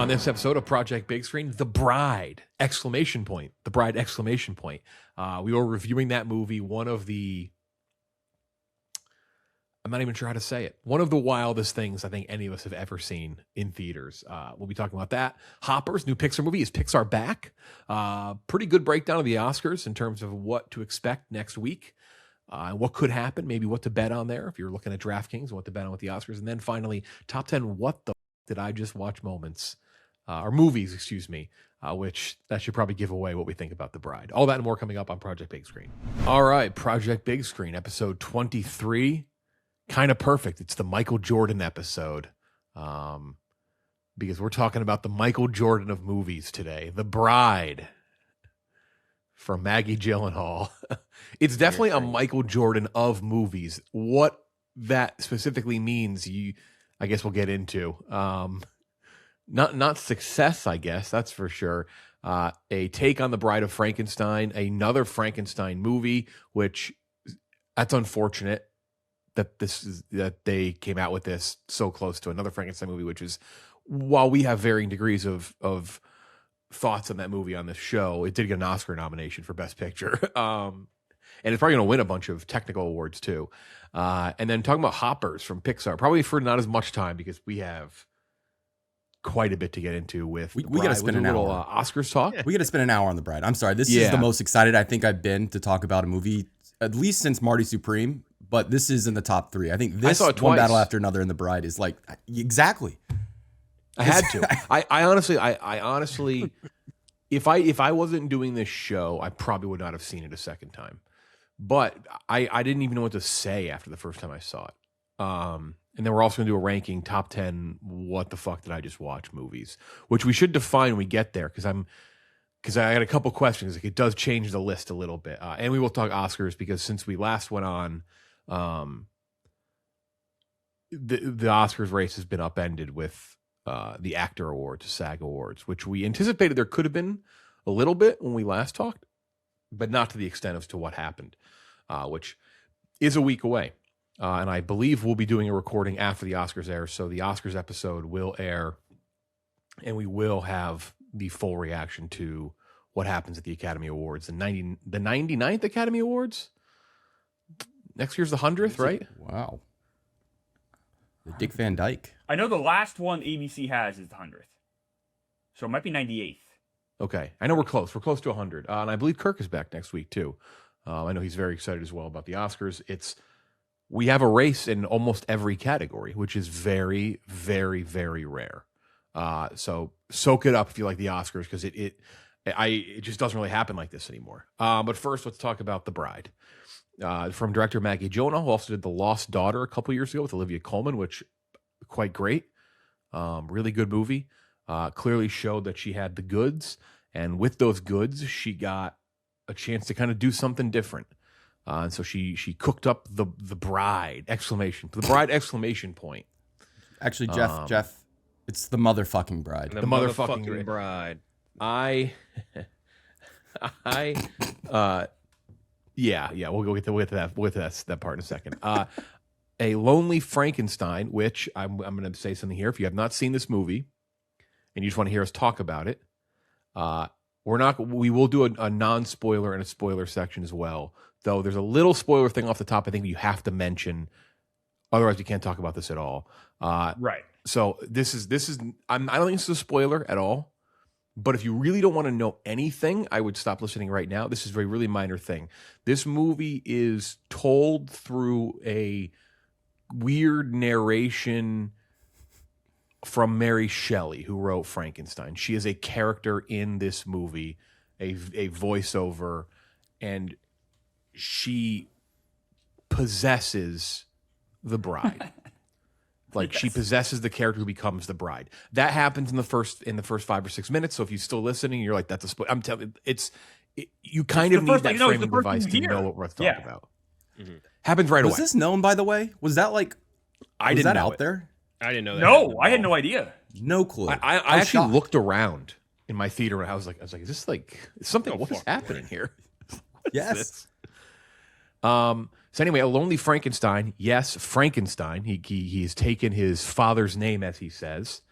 On this episode of Project Big Screen, The Bride! Exclamation point. The Bride! Exclamation point. We were reviewing that movie, one of the... I'm not even sure how to say it. One of the wildest things I think any of us have ever seen in theaters. We'll be talking about that. Hoppers, new Pixar movie. Is Pixar back? Pretty good breakdown of the Oscars in terms of what to expect next week. What could happen, maybe what to bet on there if you're looking at DraftKings, what to bet on with the Oscars. And then finally, top 10, what the did I just watch moments, or movies, excuse me, which that should probably give away what we think about The Bride. All that and more coming up on Project Big Screen. All right, Project Big Screen, episode 23. Kind of perfect. It's the Michael Jordan episode, because we're talking about the Michael Jordan of movies today, The Bride from Maggie Gyllenhaal. It's definitely a Michael Jordan of movies. What that specifically means, I guess we'll get into. Not success, I guess, that's for sure. A take on The Bride of Frankenstein, another Frankenstein movie, which that's unfortunate that they came out with this so close to another Frankenstein movie, which is, while we have varying degrees of thoughts on that movie on this show, it did get an Oscar nomination for Best Picture. And it's probably going to win a bunch of technical awards too. And then talking about Hoppers from Pixar, probably for not as much time because we have quite a bit to get into with we got to spend an hour. Oscars talk. We got to spend an hour on The Bride. I'm sorry. This is the most excited I think I've been to talk about a movie, at least since Marty Supreme. But this is in the top 3. I think this one battle after another in The Bride is like, exactly. I had to. I honestly, if I wasn't doing this show, I probably would not have seen it a second time. But I didn't even know what to say after the first time I saw it. And then we're also going to do a ranking top 10. What the fuck did I just watch movies? Which we should define when we get there, because I had a couple questions. Like, it does change the list a little bit, and we will talk Oscars because since we last went on. The Oscars race has been upended with the Actor Awards, SAG Awards, which we anticipated there could have been a little bit when we last talked, but not to the extent as to what happened, which is a week away. And I believe we'll be doing a recording after the Oscars air, so the Oscars episode will air, and we will have the full reaction to what happens at the Academy Awards, the 99th Academy Awards. Next year's the 100th, right? Wow. The Dick Van Dyke. I know the last one ABC has is the 100th. So it might be 98th. Okay. I know we're close. We're close to 100. And I believe Kirk is back next week, too. I know he's very excited as well about the Oscars. We have a race in almost every category, which is very, very, very rare. So soak it up if you like the Oscars, because it just doesn't really happen like this anymore. But first, let's talk about The Bride. From director Maggie Gyllenhaal, who also did The Lost Daughter a couple years ago with Olivia Colman, which quite great. Really good movie. Clearly showed that she had the goods, and with those goods, she got a chance to kind of do something different. And so she cooked up the Bride! The Bride! Exclamation point. Actually, Jeff, it's the motherfucking Bride. The motherfucking Bride. Yeah, we'll get to that part in a second. A Lonely Frankenstein, which I'm going to say something here. If you have not seen this movie and you just want to hear us talk about it, we will do a non-spoiler and a spoiler section as well. Though there's a little spoiler thing off the top I think you have to mention, otherwise we can't talk about this at all. Right. So this is I don't think this is a spoiler at all. But if you really don't want to know anything, I would stop listening right now. This is a really minor thing. This movie is told through a weird narration from Mary Shelley, who wrote Frankenstein. She is a character in this movie, a voiceover, and she possesses the bride. Like, yes. She possesses the character who becomes the bride. That happens in the first 5 or 6 minutes. So if you're still listening, you're like, "That's a spoiler." I'm telling you, you kind of need that framing device to know what we're talking about. Mm-hmm. Happens right away. Was this known, by the way? Was that like? I didn't know out it. There? I didn't know that. No, I had no idea. No clue. I actually looked around in my theater and I was like, "Is this like something? What is happening here?" Yes. So anyway, A Lonely Frankenstein. Yes, Frankenstein. He has taken his father's name, as he says.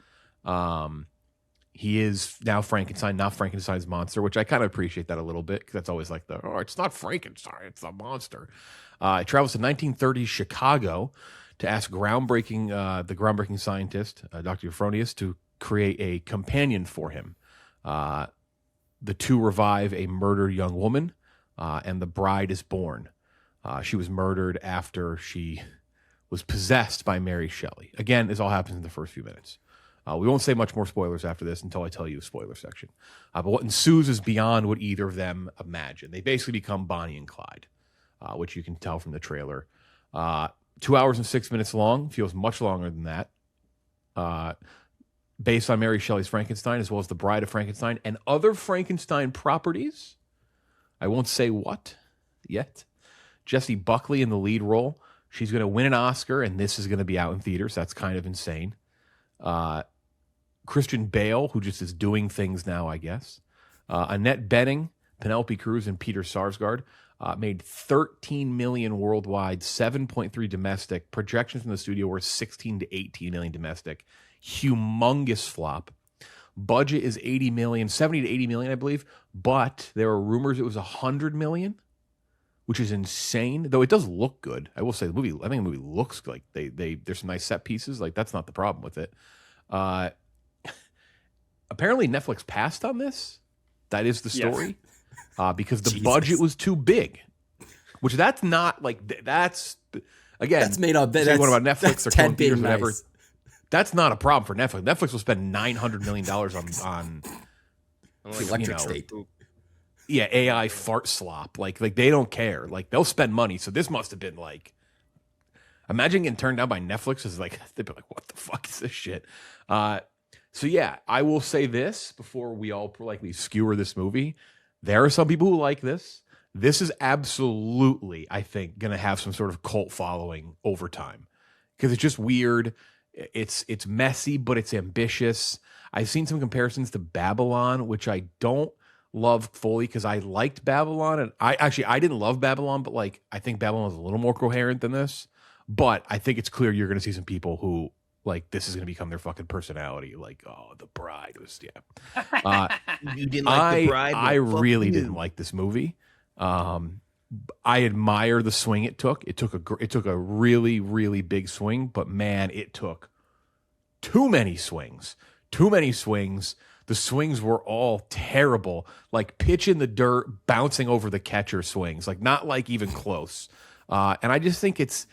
he is now Frankenstein, not Frankenstein's monster, which I kind of appreciate that a little bit because that's always like it's not Frankenstein, it's a monster. It travels to 1930s Chicago to ask the groundbreaking scientist, Dr. Euphronius, to create a companion for him. The two revive a murdered young woman, and the bride is born. She was murdered after she was possessed by Mary Shelley. Again, this all happens in the first few minutes. We won't say much more spoilers after this until I tell you the spoiler section. But what ensues is beyond what either of them imagine. They basically become Bonnie and Clyde, which you can tell from the trailer. 2 hours and 6 minutes long, feels much longer than that. Based on Mary Shelley's Frankenstein, as well as The Bride of Frankenstein and other Frankenstein properties. I won't say what yet. Jessie Buckley in the lead role. She's going to win an Oscar, and this is going to be out in theaters. That's kind of insane. Christian Bale, who just is doing things now, I guess. Annette Bening, Penelope Cruz, and Peter Sarsgaard made $13 million worldwide, 7.3 domestic. Projections from the studio were 16 to 18 million domestic. Humongous flop. Budget is 70 to 80 million, I believe. But there are rumors it was 100 million, which is insane. Though it does look good. I will say I think the movie looks like there's some nice set pieces. Like, that's not the problem with it. Apparently Netflix passed on this. That is the story. Yes. Because the budget was too big. Which that's not like that's again. That's made up. That's, what about Netflix or killing theaters, whatever? Nice. That's not a problem for Netflix. Netflix will spend $900 million on Electric State. Yeah, AI fart slop. Like they don't care. Like, they'll spend money. So this must have been like, imagine getting turned down by Netflix is like, they'd be like, what the fuck is this shit? So yeah, I will say this before we all likely skewer this movie. There are some people who like this. This is absolutely, I think, going to have some sort of cult following over time because it's just weird. It's messy, but it's ambitious. I've seen some comparisons to Babylon, which I don't love fully because I liked Babylon, and I didn't love Babylon, but like I think Babylon is a little more coherent than this. But I think it's clear you're going to see some people who like this is going to become their fucking personality. Like, oh, The Bride was you didn't like The Bride? I really didn't like this movie. I admire the swing it took. It took a really, really big swing, but man, it took too many swings. The swings were all terrible, like pitch in the dirt, bouncing over the catcher swings, like not like even close. And I just think it's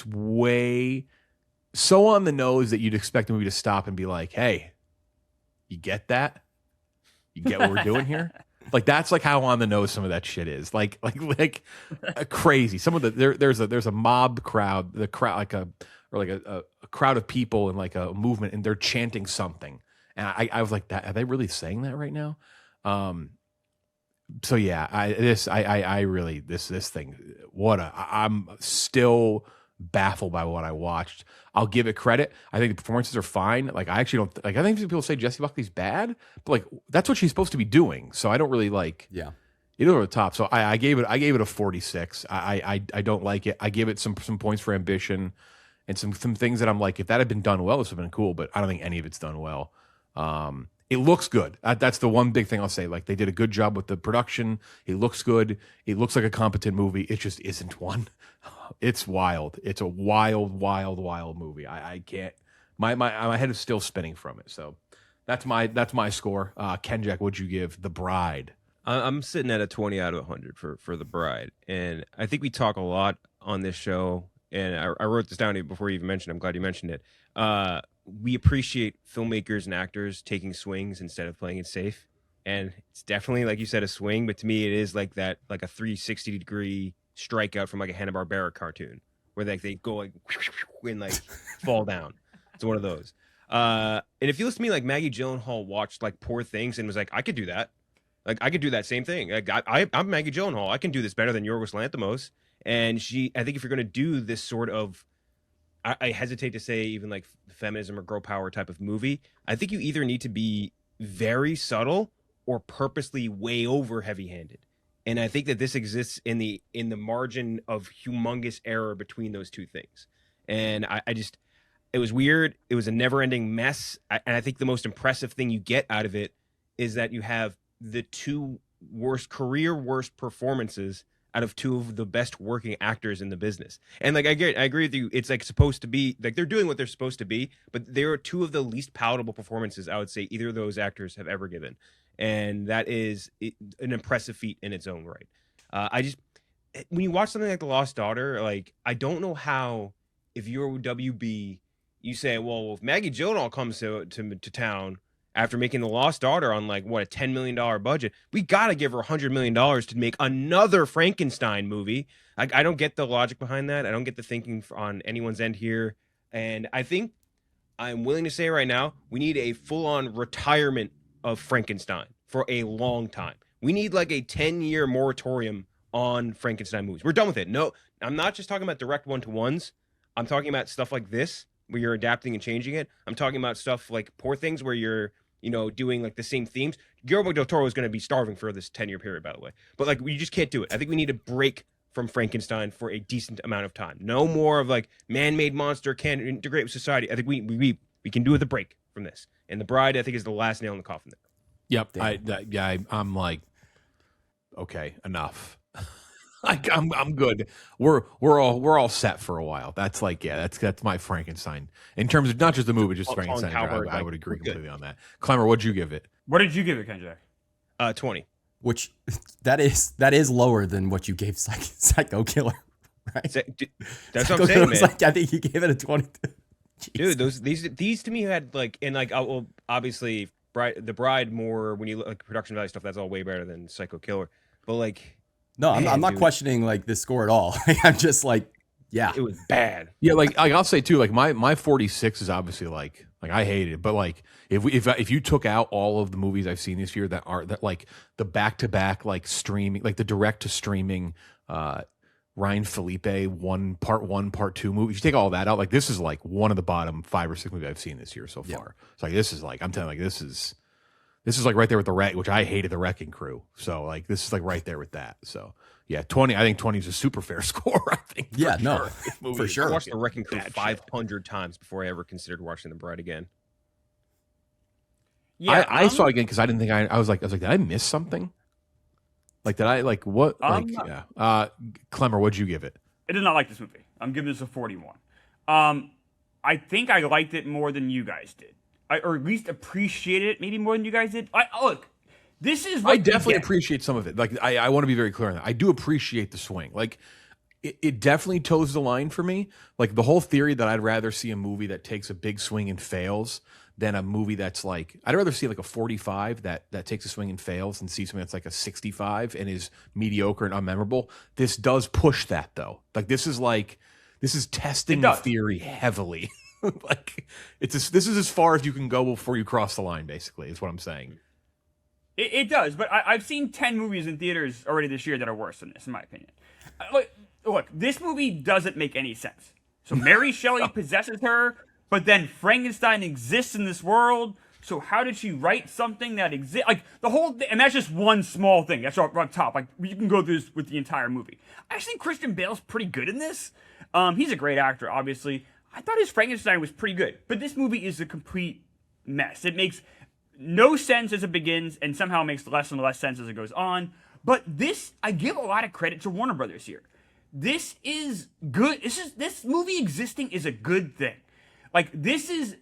way so on the nose that you'd expect the movie to stop and be like, "Hey, you get that? You get what we're doing here?" Like, that's like how on the nose some of that shit is. Like crazy. Some of there's a mob crowd, the crowd a crowd of people in like a movement, and they're chanting something. And I was like, are they really saying that right now? So yeah, this thing. I'm still baffled by what I watched. I'll give it credit. I think the performances are fine. Like, I actually don't like. I think people say Jessie Buckley's bad, but like that's what she's supposed to be doing. So I don't really like. Yeah. You know, over the top. So I gave it a 46. I don't like it. I give it some points for ambition and some things that I'm like, if that had been done well, this would have been cool. But I don't think any of it's done well. It looks good. That's the one big thing I'll say. Like, they did a good job with the production. It looks good. It looks like a competent movie. It just isn't one. It's wild. It's a wild movie. I can't. My head is still spinning from it. So that's my score. Kenjac, what'd you give The Bride? I'm sitting at a 20 out of 100 for The Bride, and I think we talk a lot on this show. And I wrote this down before you even mentioned it. I'm glad you mentioned it. We appreciate filmmakers and actors taking swings instead of playing it safe. And it's definitely, like you said, a swing. But to me, it is like a 360-degree strikeout from like a Hanna-Barbera cartoon where they go like and like fall down. It's one of those. And it feels to me like Maggie Gyllenhaal watched like Poor Things and was like, I could do that. Like, I could do that same thing. Like, I'm Maggie Gyllenhaal. I can do this better than Yorgos Lanthimos. And I think if you're going to do this sort of, I hesitate to say even like feminism or girl power type of movie, I think you either need to be very subtle or purposely way over heavy-handed. And I think that this exists in the margin of humongous error between those two things. And It was weird. It was a never-ending mess. And I think the most impressive thing you get out of it is that you have the two worst performances out of two of the best working actors in the business. And like I agree with you. It's like supposed to be like they're doing what they're supposed to be, but they are two of the least palatable performances I would say either of those actors have ever given, and that is an impressive feat in its own right. When you watch something like The Lost Daughter, like I don't know how if you're WB, you say, well, if Maggie Gyllenhaal comes to town after making The Lost Daughter on like what a $10 million budget, we got to give her $100 million to make another Frankenstein movie. I don't get the logic behind that. I don't get the thinking on anyone's end here. And I think I'm willing to say right now, we need a full-on retirement of Frankenstein for a long time. We need like a 10-year moratorium on Frankenstein movies. We're done with it. No, I'm not just talking about direct one-to-ones. I'm talking about stuff like this where you're adapting and changing it. I'm talking about stuff like Poor Things where you're doing like the same themes. Guillermo del Toro is going to be starving for this 10-year period, by the way. But like, we just can't do it. I think we need a break from Frankenstein for a decent amount of time. No more of like man-made monster can't integrate with society. I think we can do with a break from this. And The Bride, I think, is the last nail in the coffin there. Yep. I'm like, okay, enough. I'm good. We're all set for a while. That's like, that's my Frankenstein in terms of not just the movie, just Frankenstein. I would agree completely on that. Klemmer, what'd you give it? What did you give it, Kenjac? 20. Which that is lower than what you gave Psycho Killer, right? That's what I'm saying, man. Like, I think you gave it a 20. Dude, these to me had like, and like, well, obviously, The Bride more when you look like production value stuff. That's all way better than Psycho Killer. But like, no, I'm not questioning like this score at all. I'm just like, yeah, it was bad. Yeah, like I'll say too, like my 46 is obviously like I hate it, but like if you took out all of the movies I've seen this year that like the back-to-back like streaming, like the direct to streaming Ryan Felipe part 1 part 2 movie, if you take all that out, like this is like one of the bottom 5 or 6 movies I've seen this year so far. So like this is like, I'm telling you, like this is like right there with which I hated, The Wrecking Crew. So like this is like right there with that. So yeah, 20. I think 20 is a super fair score. I think. Yeah, no, for sure. I watched The Wrecking Crew 500 times before I ever considered watching The Bride again. Yeah, I saw it again because I didn't think I was like, did I miss something? Like, did I like what? Like, yeah. Klemmer, what'd you give it? I did not like this movie. I'm giving this a 41. I think I liked it more than you guys did. Or at least appreciated it maybe more than you guys did. Look, this is what I definitely appreciate some of it. Like I want to be very clear on that. I do appreciate the swing. Like it definitely toes the line for me. Like the whole theory that I'd rather see a movie that takes a big swing and fails than a movie that's like, I'd rather see like a 45 that takes a swing and fails and see something that's like a 65 and is mediocre and unmemorable. This does push that though. Like this is testing the theory heavily. Like this is as far as you can go before you cross the line, basically, is what I'm saying. It does, but I've seen 10 movies in theaters already this year that are worse than this, in my opinion. Look, this movie doesn't make any sense. So Mary Shelley possesses her, but then Frankenstein exists in this world. So how did she write something that exists? Like the whole thing, and that's just one small thing. That's up top. Like you can go through this with the entire movie. I think Christian Bale's pretty good in this. He's a great actor, obviously. I thought his Frankenstein was pretty good, but this movie is a complete mess. It makes no sense as it begins, and somehow makes less and less sense as it goes on. But this, I give a lot of credit to Warner Brothers here. This is good. This movie existing is a good thing. Like this is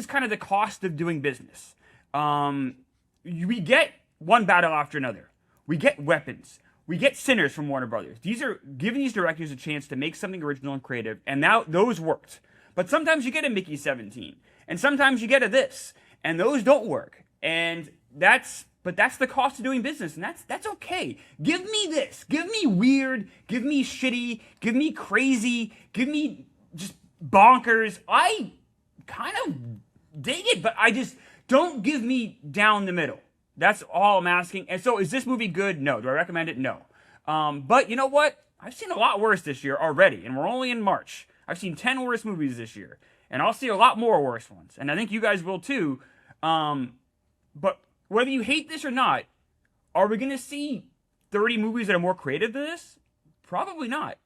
kind of the cost of doing business. We get one battle after another. We get weapons. We get Sinners from Warner Brothers. These are giving these directors a chance to make something original and creative, and now those worked. But sometimes you get a Mickey 17, and sometimes you get a this, and those don't work. And that's the cost of doing business, and that's okay. Give me this. Give me weird. Give me shitty. Give me crazy. Give me just bonkers. I kind of dig it, but I just don't give me down the middle. That's all I'm asking. And so is this movie good? No. Do I recommend it? No. But you know what? I've seen a lot worse this year already, and we're only in March. I've seen 10 worse movies this year, and I'll see a lot more worse ones. And I think you guys will too. But whether you hate this or not, are we going to see 30 movies that are more creative than this? Probably not.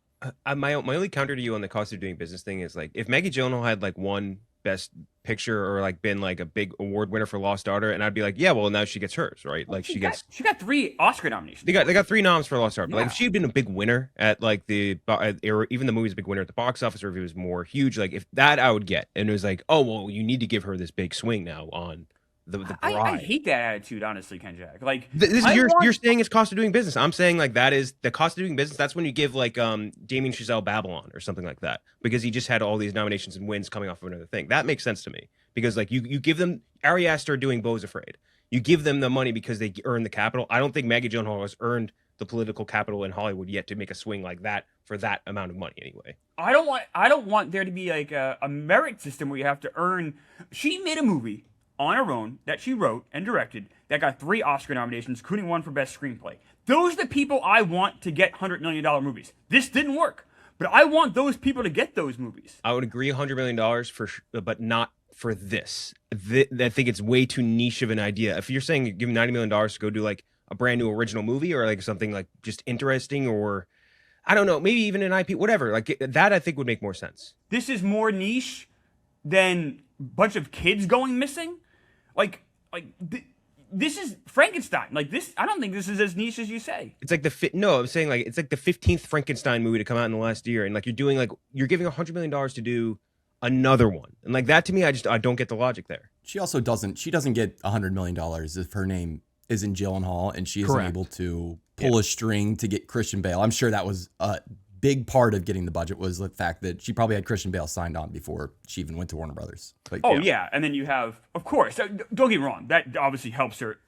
My only counter to you on the cost of doing business thing is like if Maggie Gyllenhaal had like one Best Picture or like been like a big award winner for Lost Daughter, and I'd be like, yeah, well now she gets hers, right? Well, Like she got 3 Oscar nominations. They got 3 noms for Lost Daughter. But like if she'd been a big winner at like or even the movie's a big winner at the box office, or if it was more huge, like if that I would get, and it was like, oh well, you need to give her this big swing now on the Bride. I hate that attitude, honestly, Kenjac. Like you're saying it's cost of doing business. I'm saying like that is the cost of doing business. That's when you give like Damien Chazelle Babylon or something like that, because he just had all these nominations and wins coming off of another thing. That makes sense to me, because like you give them Ari Aster doing Beau's Afraid. You give them the money because they earn the capital. I don't think Maggie Gyllenhaal has earned the political capital in Hollywood yet to make a swing like that for that amount of money anyway. I don't want there to be like a merit system where you have to earn. She made a movie on her own that she wrote and directed that got 3 Oscar nominations, including 1 for Best Screenplay. Those are the people I want to get $100 million movies. This didn't work, but I want those people to get those movies. I would agree $100 million but not for this. I think it's way too niche of an idea. If you're saying you give $90 million to go do like a brand new original movie or like something like just interesting, or I don't know, maybe even an IP, whatever, like that I think would make more sense. This is more niche than a bunch of kids going missing. This is Frankenstein. Like this, I don't think this is as niche as you say. It's like I'm saying like it's like the 15th Frankenstein movie to come out in the last year, and like you're giving $100 million to do another one, and like that to me, I don't get the logic there. She doesn't get $100 million if her name isn't Gyllenhaal and she isn't able to pull a string to get Christian Bale. I'm sure that was a big part of getting the budget, was the fact that she probably had Christian Bale signed on before she even went to Warner Brothers. Like, and then you have, of course, don't get me wrong, that obviously helps her.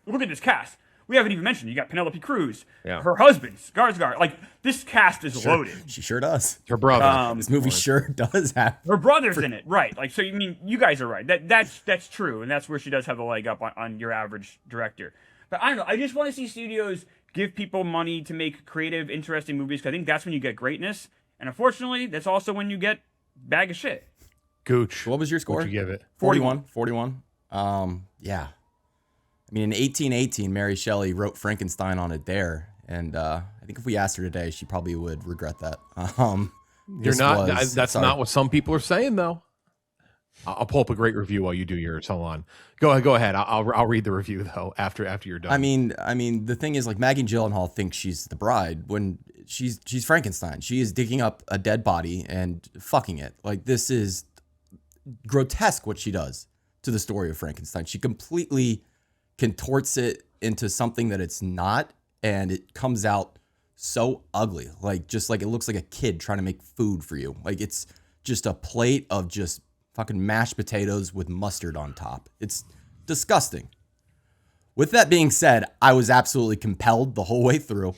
Look at this cast. We haven't even mentioned, you got Penelope Cruz, her husband, Skarsgård. Like, this cast is loaded. She sure does. Her brother. This movie sure does have. Her brother's in it, right. Like, so you mean, you guys are right. That's true, and that's where she does have a leg up on your average director. But I don't know, I just want to see studios give people money to make creative, interesting movies, because I think that's when you get greatness. And unfortunately, that's also when you get bag of shit. Gooch. What was your score? What'd you give it? 41. Yeah. I mean, in 1818, Mary Shelley wrote Frankenstein on a dare. And I think if we asked her today, she probably would regret that. That's not what some people are saying, though. I'll pull up a great review while you do yours. Hold on. Go ahead. I'll read the review though after you're done. I mean, the thing is, like, Maggie Gyllenhaal thinks she's the bride when she's Frankenstein. She is digging up a dead body and fucking it. Like, this is grotesque what she does to the story of Frankenstein. She completely contorts it into something that it's not, and it comes out so ugly. Like, just like it looks like a kid trying to make food for you. Like, it's just a plate of just fucking mashed potatoes with mustard on top. It's disgusting. With that being said, I was absolutely compelled the whole way through.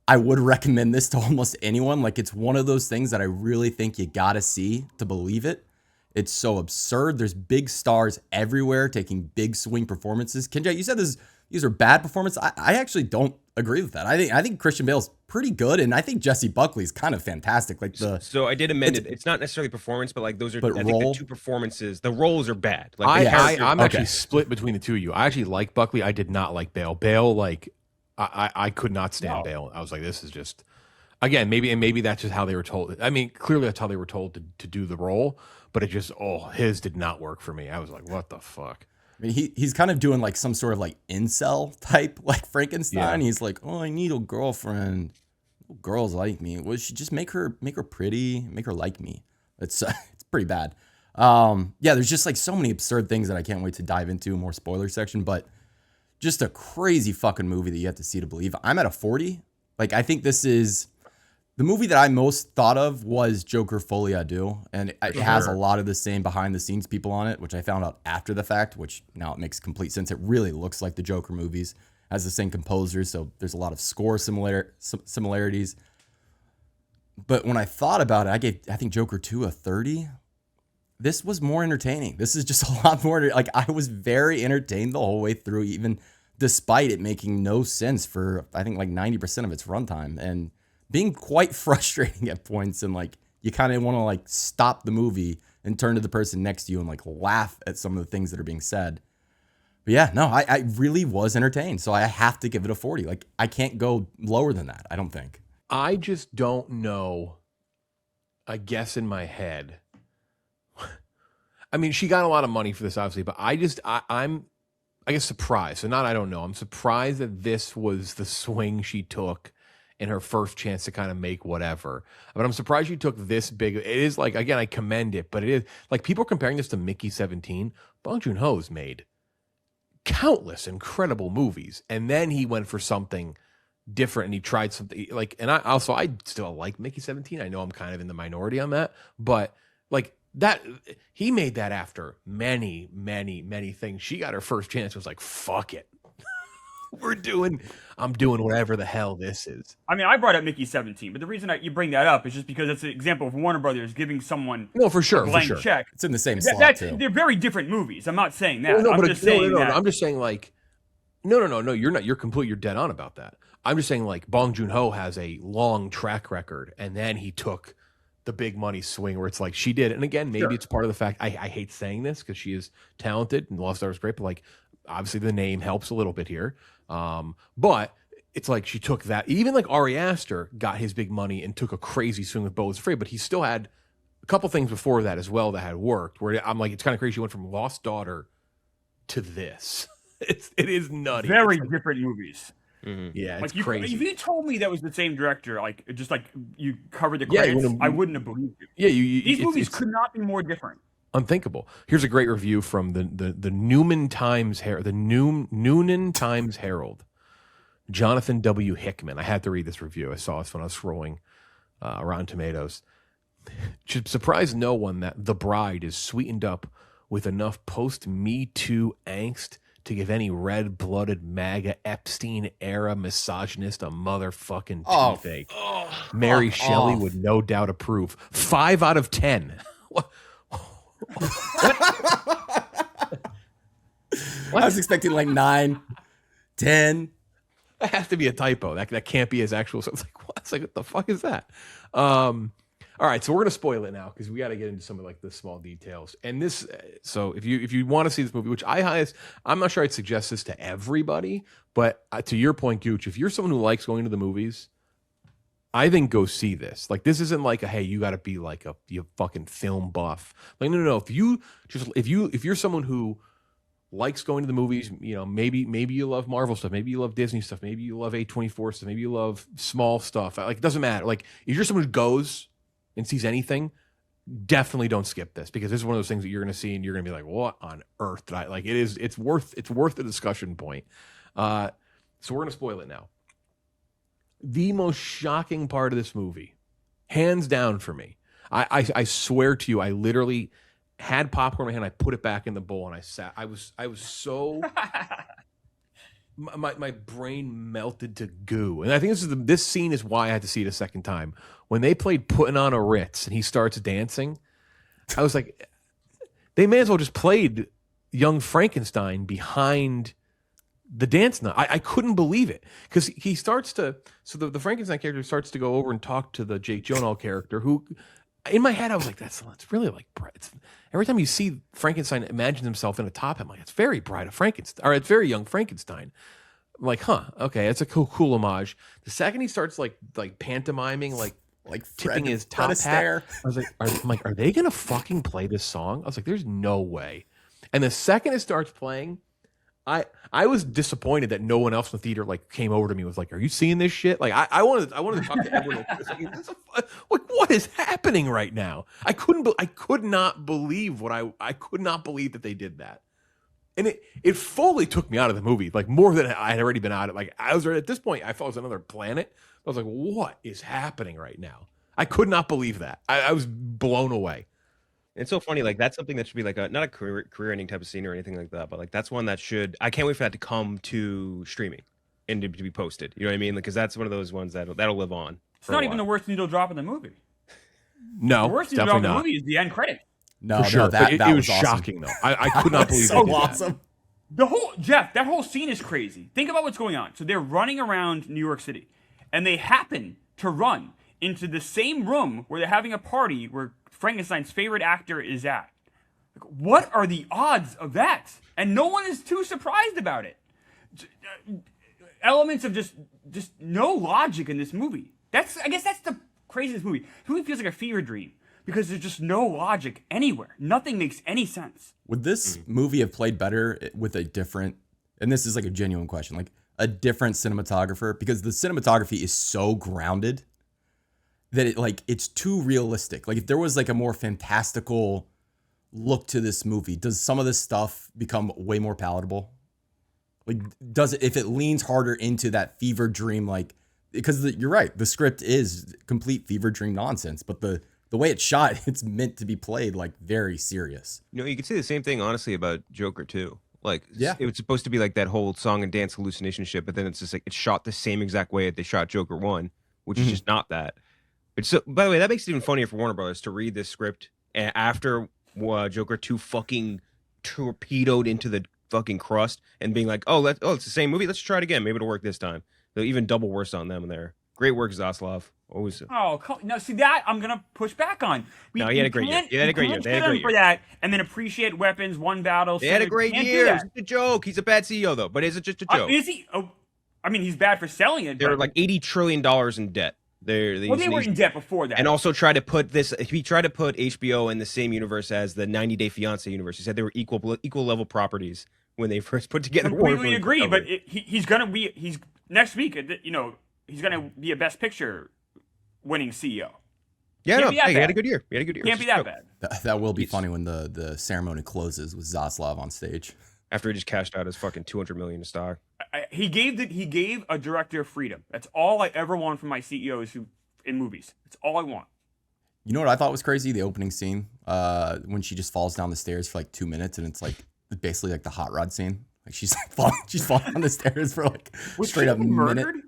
I would recommend this to almost anyone. Like, it's one of those things that I really think you gotta see to believe it. It's so absurd. There's big stars everywhere taking big swing performances. Kenjac, you said these are bad performances. I actually don't agree with that. I think Christian Bale's pretty good, and I think Jessie Buckley's kind of fantastic. Like so I did amend it. It's not necessarily performance, but like those are I think the 2 performances. The roles are bad. Like I'm actually split between the two of you. I actually like Buckley. I did not like Bale. Bale, like I could not stand Bale. I was like, this is just, again, maybe that's just how they were told. I mean, clearly that's how they were told to do the role, but it just his did not work for me. I was like, what the fuck. I mean, he's kind of doing like some sort of like incel type, like Frankenstein. Yeah. He's like, I need a girlfriend. Girls like me. Well, she just make her pretty, make her like me. It's pretty bad. There's just like so many absurd things that I can't wait to dive into, more spoiler section, but just a crazy fucking movie that you have to see to believe. I'm at a 40. Like, I think this is the movie that I most thought of was Joker Folie à Deux, and it has a lot of the same behind the scenes people on it, which I found out after the fact, which now it makes complete sense. It really looks like the Joker movies, has the same composers, so there's a lot of score similarities. But when I thought about it, I think Joker 2 a 30. This was more entertaining. This is just a lot more, like, I was very entertained the whole way through, even despite it making no sense for, I think, like 90% of its runtime, and being quite frustrating at points, and like you kind of want to like stop the movie and turn to the person next to you and like laugh at some of the things that are being said. But yeah, no, I really was entertained, so I have to give it a 40. Like, I can't go lower than that, I don't think. I just don't know. I guess in my head. I mean, she got a lot of money for this, obviously, but I'm I guess surprised. So not I don't know. I'm surprised that this was the swing she took in her first chance to kind of make whatever. But I'm surprised she took this big. It is like, again, I commend it, but it is like people are comparing this to Mickey 17. Bong Joon-ho's made countless incredible movies, and then he went for something different and he tried something like, and I still like Mickey 17. I know I'm kind of in the minority on that, but like that, he made that after many things. She got her first chance, was like, fuck it. I'm doing whatever the hell this is. I mean, I brought up Mickey 17, but the reason you bring that up is just because it's an example of Warner Brothers giving someone for sure, a blank check. It's in the same slot too. They're very different movies. I'm not saying that. No, I'm just saying that. I'm just saying like, no. You're not. You're dead on about that. I'm just saying like Bong Joon-ho has a long track record, and then he took the big money swing where it's like she did. And again, maybe it's part of the fact I hate saying this because she is talented and Lost Stars is great, but like obviously the name helps a little bit here. But it's like she took that. Even like Ari Aster got his big money and took a crazy swing with Beau is Afraid, but he still had a couple things before that as well that had worked. Where I'm like, it's kind of crazy. She went from Lost Daughter to this. It is nutty. Very different movies. Mm-hmm. Yeah, it's like crazy. If you told me that was the same director, like just like you covered the credits, I wouldn't have believed you. Yeah, these movies could not be more different. Unthinkable. Here's a great review from the Noonan Times Herald. Jonathan W. Hickman. I had to read this review. I saw this when I was scrolling around Tomatoes. Should surprise no one that The Bride is sweetened up with enough post-Me Too angst to give any red-blooded MAGA Epstein-era misogynist a motherfucking toothache. Mary Shelley would no doubt approve. 5 out of 10. What? I was expecting like 9, 10. That has to be a typo. That can't be his actual. So it's like, what? It's like, what the fuck is that? All right, so we're gonna spoil it now because we got to get into some of like the small details. And this, so if you want to see this movie, which I'm not sure I'd suggest this to everybody, but to your point, Gooch, if you're someone who likes going to the movies, I think go see this. Like, this isn't like a, hey, you got to be like you fucking film buff. Like, no. If you're someone who likes going to the movies, you know, maybe you love Marvel stuff, maybe you love Disney stuff, maybe you love A24 stuff, maybe you love small stuff. Like, it doesn't matter. Like, if you're someone who goes and sees anything, definitely don't skip this, because this is one of those things that you're going to see and you're going to be like, what on earth did I like? It's worth the discussion point. So we're going to spoil it now. The most shocking part of this movie, hands down for me, I swear to you, I literally had popcorn in my hand, I put it back in the bowl, and I sat. I was so my brain melted to goo. And I think this scene is why I had to see it a second time. When they played Putting on a Ritz and he starts dancing, I was like, they may as well just played Young Frankenstein behind the dance now. I couldn't believe it, because he starts to, so the Frankenstein character starts to go over and talk to the Jake Gyllenhaal character, who in my head I was like, that's really like, every time you see Frankenstein imagine himself in a top hat, I'm like, it's very Bride of Frankenstein, or it's very Young Frankenstein. I'm like, okay, it's a cool homage. The second he starts like pantomiming, like tipping his top hat, I was like, are they gonna fucking play this song? I was like, there's no way. And the second it starts playing, I was disappointed that no one else in the theater like came over to me and was like, "Are you seeing this shit?" Like I wanted to talk to everyone. Like, what is happening right now? I could not believe I could not believe that they did that, and it fully took me out of the movie, like more than I had already been out of. Like I was at this point, I thought it was another planet. I was like, "What is happening right now?" I could not believe that. I was blown away. It's so funny, like that's something that should be like not a career-ending type of scene or anything like that, but like that's one that should. I can't wait for that to come to streaming and to be posted. You know what I mean? Because that's one of those ones that'll live on. It's not even the worst needle drop in the movie. No, the worst needle drop in the movie is the end credit. No, for sure. that it was awesome. shocking though. I could not believe so they did awesome. That. That whole scene is crazy. Think about what's going on. So they're running around New York City, and they happen to run into the same room where they're having a party where Frankenstein's favorite actor is at. Like, what are the odds of that? And no one is too surprised about it. Elements of just no logic in this movie. I guess that's the craziest movie. The movie feels like a fever dream because there's just no logic anywhere. Nothing makes any sense. Would this movie have played better with a different, and this is like a genuine question, like a different cinematographer? Because the cinematography is so grounded that it's too realistic. Like if there was like a more fantastical look to this movie, does some of this stuff become way more palatable? Like does it, if it leans harder into that fever dream, like, because you're right, the script is complete fever dream nonsense, but the way it's shot, it's meant to be played like very serious. You know, you could say the same thing honestly about Joker too. Like, yeah, it was supposed to be like that whole song and dance hallucination shit, but then it's just like it's shot the same exact way that they shot Joker 1, which is just not that. But so, by the way, that makes it even funnier for Warner Brothers to read this script after Joker 2 fucking torpedoed into the fucking crust and being like, oh, it's the same movie. Let's try it again. Maybe it'll work this time. They'll even double worse on them there. Great work, Zaslav. Always. Oh, no, see that I'm gonna push back on. No, he had a great year. He had a great year. They had a great year for that, and then appreciate weapons, one battle. They had a great year. It's a joke. He's a bad CEO though, but is it just a joke? Is he? Oh, I mean, he's bad for selling it. They're like $80 trillion in debt. They were in debt before that, and also tried to put this. He tried to put HBO in the same universe as the 90 Day Fiancé universe. He said they were equal level properties when they first put together. We agree, but he's next week. You know, he's gonna be a Best Picture winning CEO. Yeah, no, he had a good year. He had a good year. Can't be that bad. That will be funny when the ceremony closes with Zaslav on stage. After he just cashed out his fucking $200 million in stock. He gave a director freedom. That's all I ever want from my CEOs in movies. That's all I want. You know what I thought was crazy? The opening scene, when she just falls down the stairs for like 2 minutes, and it's like basically like the hot rod scene. Like she's falling down the stairs for like straight up murdered? minute.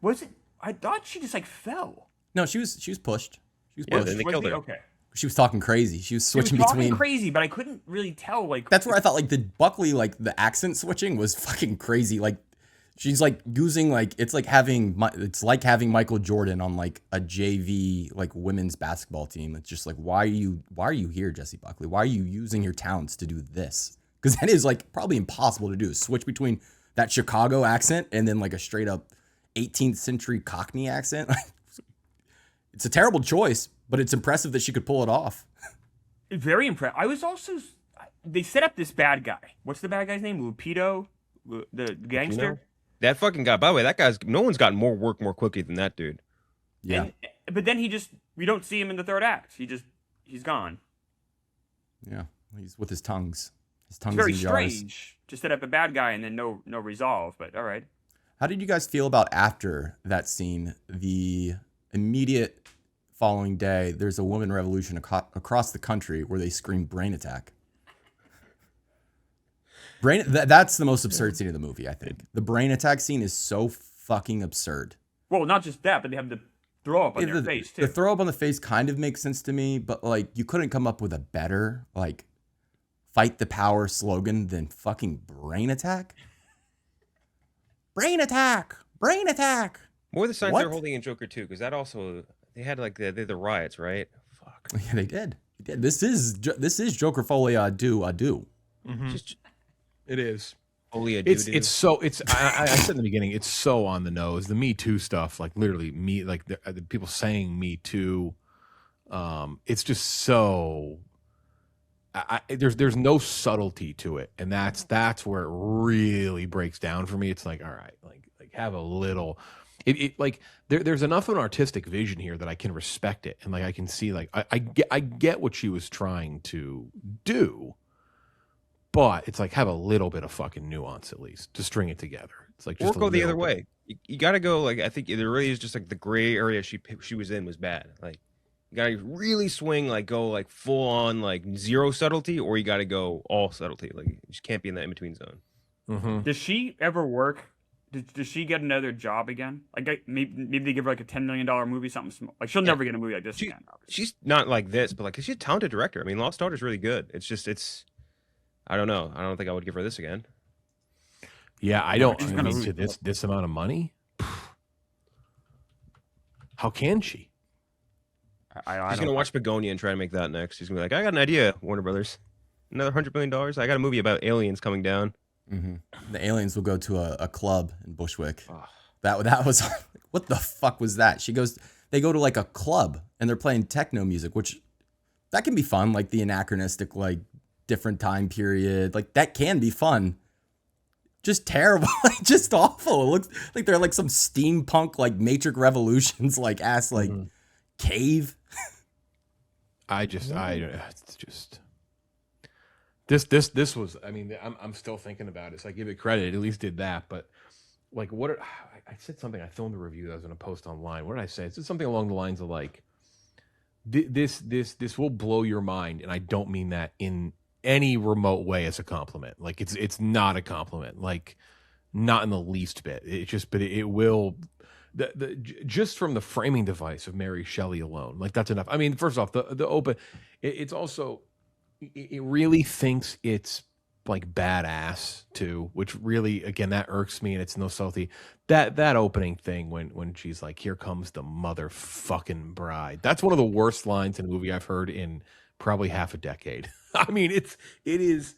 Was it? I thought she just like fell. No, she was pushed. She was Yeah, pushed. then they killed her. Okay. She was talking crazy. She was switching She was talking between crazy, but I couldn't really tell. Like that's where I thought like the Buckley, like the accent switching was fucking crazy. Like she's like using like it's like having Michael Jordan on like a JV like women's basketball team. It's just like why are you here, Jesse Buckley? Why are you using your talents to do this? Because that is like probably impossible to do. Switch between that Chicago accent and then like a straight up 18th century Cockney accent. It's a terrible choice, but it's impressive that she could pull it off. Very impressed. I was also. They set up this bad guy. What's the bad guy's name? Lupito, the gangster. That fucking guy. By the way, no one's gotten more work more quickly than that dude. Yeah. But then we don't see him in the third act. He's gone. Yeah. He's with his tongues. His It's tongues very in jars. strange to set up a bad guy and then no resolve. But all right. How did you guys feel about after that scene? The immediate following day, there's a woman revolution across the country where they scream brain attack. That's the most absurd scene of the movie, I think. The brain attack scene is so fucking absurd. Well, not just that, but they have the throw up on their face too. The throw up on the face kind of makes sense to me, but like you couldn't come up with a better like fight the power slogan than fucking brain attack. Brain attack! Brain attack! More the signs they're holding in Joker 2, because that also they had like the riots, right? Fuck. Yeah, they did. This is Joker Folie à deux. Mm-hmm. It is. Folie à deux. I said in the beginning, it's so on the nose. The Me Too stuff, like literally like the people saying Me Too. It's just so. There's no subtlety to it, and that's where it really breaks down for me. It's like, all right, like have a little. Like there's enough of an artistic vision here that I can respect it, and like I can see like I get what she was trying to do, but it's like have a little bit of fucking nuance at least to string it together. It's like just or go the other way. You got to go like I think there really is just like the gray area she was in was bad. Like you got to really swing like go like full on like zero subtlety, or you got to go all subtlety. Like you just can't be in that in between zone. Mm-hmm. Does she ever work? Does she get another job again? Like maybe they give her like a $10 million movie, something small. Like she'll never get a movie like this again. Obviously. She's not like this, but like she's a talented director. I mean, Lost Daughter's really good. It's I don't know. I don't think I would give her this again. Yeah, I don't. I mean, to this amount of money, how can she? She's gonna watch Begonia and try to make that next. She's gonna be like, I got an idea, Warner Brothers. Another $100 million. I got a movie about aliens coming down. Mm-hmm. The aliens will go to a club in Bushwick. That was what the fuck was that? They go to like a club and they're playing techno music, which that can be fun, like the anachronistic, like different time period, like that can be fun. Just terrible, like just awful. It looks like they're like some steampunk, like Matrix Revolutions, like ass, like cave. This was. I mean, I'm still thinking about it. So I give it credit. It at least did that. But like, I said something. I filmed a review that I was going to post online. What did I say? It's something along the lines of like, this will blow your mind, and I don't mean that in any remote way as a compliment. Like it's not a compliment. Like not in the least bit. But it will. Just from the framing device of Mary Shelley alone, like that's enough. I mean, first off, the open. It's also. It really thinks it's like badass too, which really, again, that irks me, and it's no salty. That opening thing when she's like, "Here comes the motherfucking bride." That's one of the worst lines in a movie I've heard in probably half a decade. I mean, it is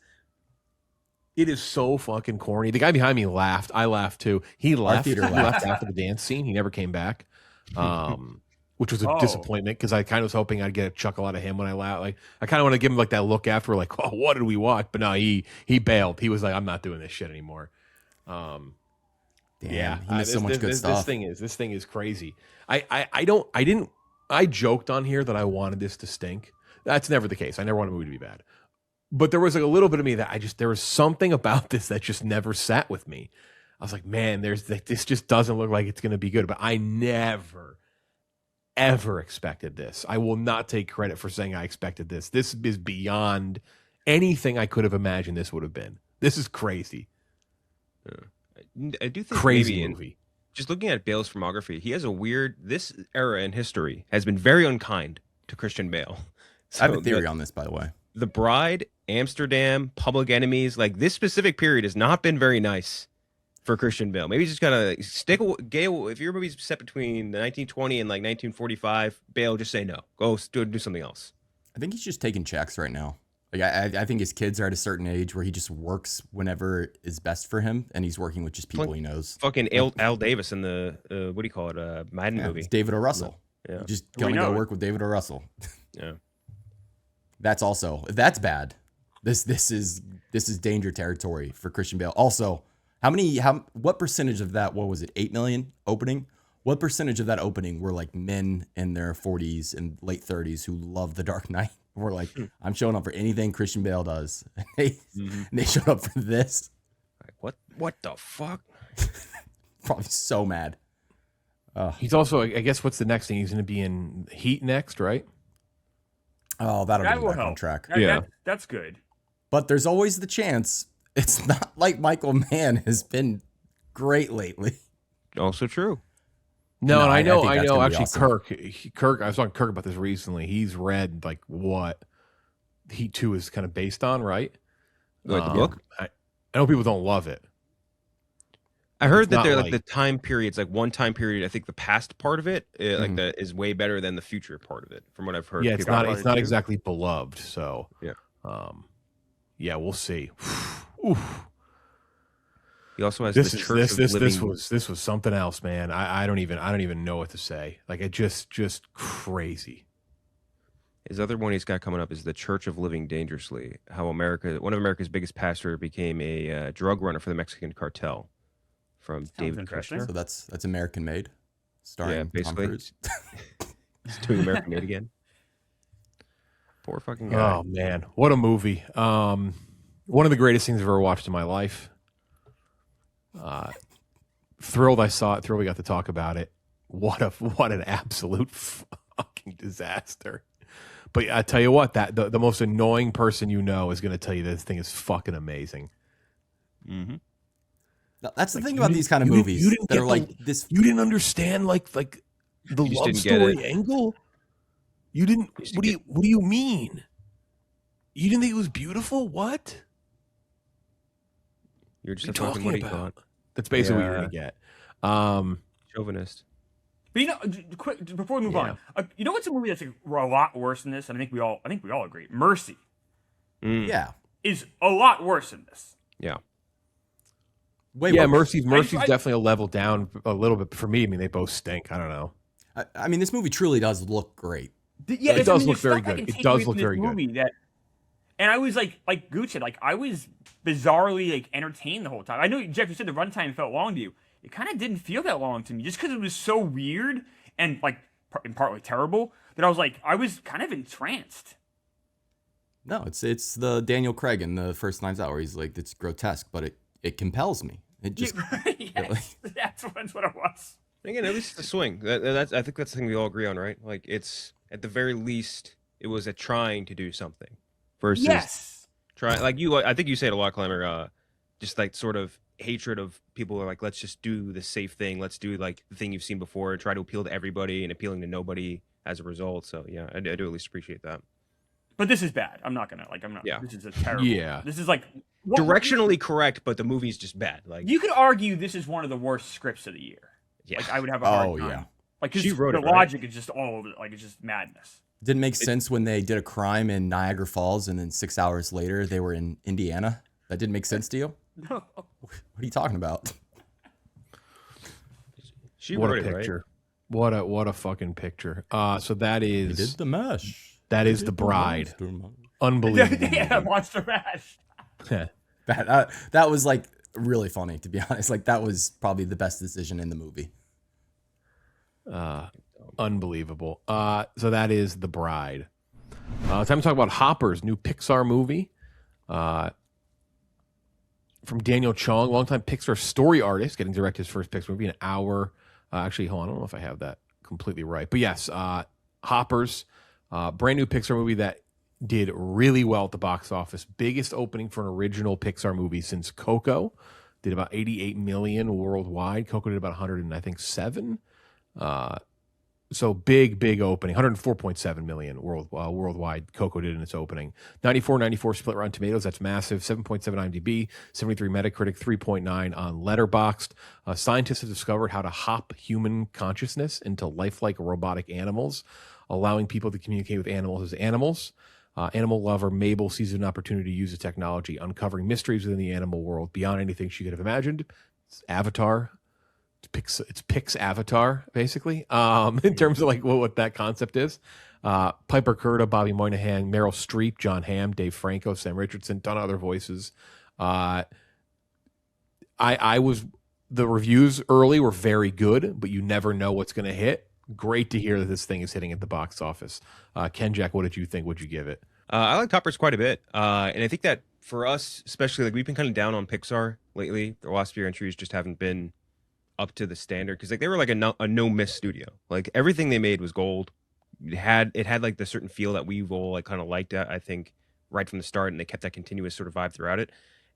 so fucking corny. The guy behind me laughed. I laughed too. He left. He left after the dance scene. He never came back. Which was a disappointment because I kind of was hoping I'd get a chuckle out of him when I laughed. Like I kind of want to give him like that look after, like, "Oh, what did we watch?" But no, he bailed. He was like, "I'm not doing this shit anymore." Damn, yeah, he missed so much good stuff. This thing is crazy. I joked on here that I wanted this to stink. That's never the case. I never want a movie to be bad. But there was like a little bit of me that there was something about this that just never sat with me. I was like, man, this just doesn't look like it's going to be good. But I never ever expected this. I will not take credit for saying I expected this. This is beyond anything I could have imagined this would have been. This is crazy. I do think crazy movie. Just looking at Bale's filmography, he has this era in history has been very unkind to Christian Bale. So I have a theory on this, by the way. The Bride, Amsterdam, Public Enemies, like this specific period has not been very nice for Christian Bale. Maybe just gotta stick. If your movie's set between the 1920 and like 1945, Bale, just say no. Go do something else. I think he's just taking checks right now. Like I think his kids are at a certain age where he just works whenever is best for him, and he's working with just people he knows. Fucking Al Davis in the what do you call it? Madden movie. It's David O. Russell. Yeah, just gonna go work with David O. Russell. Yeah, that's bad. This is danger territory for Christian Bale. Also, what percentage of that, what was it, 8 million opening? What percentage of that opening were like men in their 40s and late 30s who love The Dark Knight? We're like, I'm showing up for anything Christian Bale does. And they showed up for this. Like, what the fuck? Probably so mad. He's also, I guess, what's the next thing? He's going to be in Heat next, right? Oh, that'll get him back on track. That's good. But there's always the chance. It's not like Michael Mann has been great lately. Also true. No, and I know. Actually, awesome. Kirk. I was talking to Kirk about this recently. He's read like what Heat 2 is kind of based on, right? Like the book. I know people don't love it. I heard that they're like the time periods, like one time period. I think the past part of it, like that, is way better than the future part of it, from what I've heard. Yeah, it's not exactly beloved. So yeah, yeah, we'll see. Oof. He also has this was something else, man. I don't even know what to say. Like it just crazy. His other one he's got coming up is The Church of Living Dangerously. How one of America's biggest pastors became a drug runner for the Mexican cartel. From David Kushner. So that's American Made, starring basically. Tom Cruise. He's doing American Made again. Poor fucking guy. Oh man, what a movie! One of the greatest things I've ever watched in my life. Thrilled I saw it. Thrilled we got to talk about it. What an absolute fucking disaster. But I tell you what, that the most annoying person you know is going to tell you this thing is fucking amazing. Mm-hmm. That's the thing about these kind of movies that are like this. You didn't understand like the love story angle. You didn't. What do you mean? You didn't think it was beautiful? What? You're just talking about. That's basically what you're gonna get. Chauvinist. But quick before we move on, you know what's a movie that's a lot worse than this? I think we all agree. Mercy. Yeah, is a lot worse than this. Yeah. Way Yeah, worse. Mercy's definitely a level down a little bit for me. I mean, they both stink. I don't know. I mean, this movie truly does look great. Yeah, It does there's look very stuff I good. can It take does away look from this very good. movie that, and I was like Gooch said, like I was bizarrely like entertained the whole time. I know Jeff, you said the runtime felt long to you. It kind of didn't feel that long to me, just because it was so weird and like partly terrible that I was kind of entranced. No, it's the Daniel Craig in the first Knives Out where he's like, it's grotesque, but it compels me. It just Yes, that's what it was. Again, at least it's a swing. That's I think that's the thing we all agree on, right? Like it's at the very least it was a trying to do something versus try like you. I think you say it a lot, Klemmer. Just like sort of hatred of people who are like, let's just do the safe thing. Let's do like the thing you've seen before. Try to appeal to everybody and appealing to nobody as a result. So yeah, I do at least appreciate that. But this is bad. I'm not. Yeah. This is a terrible. Yeah. This is like Directionally correct, but the movie's just bad. Like you could argue this is one of the worst scripts of the year. yeah. Like I would have a hard time. yeah. Like She wrote the it, right? logic is just all over. Like it's just madness. Didn't make sense when they did a crime in Niagara Falls and then 6 hours later they were in Indiana. That didn't make sense to you? No. What are you talking about? She What wrote a it, right? picture. What a fucking picture. So that He is did the mesh. that is The Bride. Unbelievable. Yeah, Monster Mash. movie. That was like really funny, to be honest. Like that was probably the best decision in the movie. Unbelievable. So that is The Bride. Time to talk about Hopper's new Pixar movie. From Daniel Chong, longtime Pixar story artist, getting to direct his first Pixar movie in an hour. Actually, hold on, I don't know if I have that completely right. But yes, Hopper's brand new Pixar movie that did really well at the box office. Biggest opening for an original Pixar movie since Coco. Did about 88 million worldwide. Coco did about 107. So big opening. 104.7 million worldwide. Coco did in its opening. 94 split Rotten Tomatoes. That's massive. 7.7 IMDb. 73 Metacritic. 3.9 on Letterboxd. Scientists have discovered how to hop human consciousness into lifelike robotic animals, allowing people to communicate with animals as animals. Animal lover Mabel sees an opportunity to use the technology, uncovering mysteries within the animal world beyond anything she could have imagined. It's Avatar. It's Pix Avatar, basically, in terms of like what that concept is. Piper Curda, Bobby Moynihan, Meryl Streep, John Hamm, Dave Franco, Sam Richardson, ton of other voices. The reviews early were very good, but you never know what's going to hit. Great to hear that this thing is hitting at the box office. Kenjac, what did you think? What'd you give it? I like Hoppers quite a bit, and I think that for us, especially, like we've been kind of down on Pixar lately. The last few entries just haven't been up to the standard because like they were like a no miss studio. Like everything they made was gold. It had like the certain feel that we've all like kind of liked. I think right from the start, and they kept that continuous sort of vibe throughout it.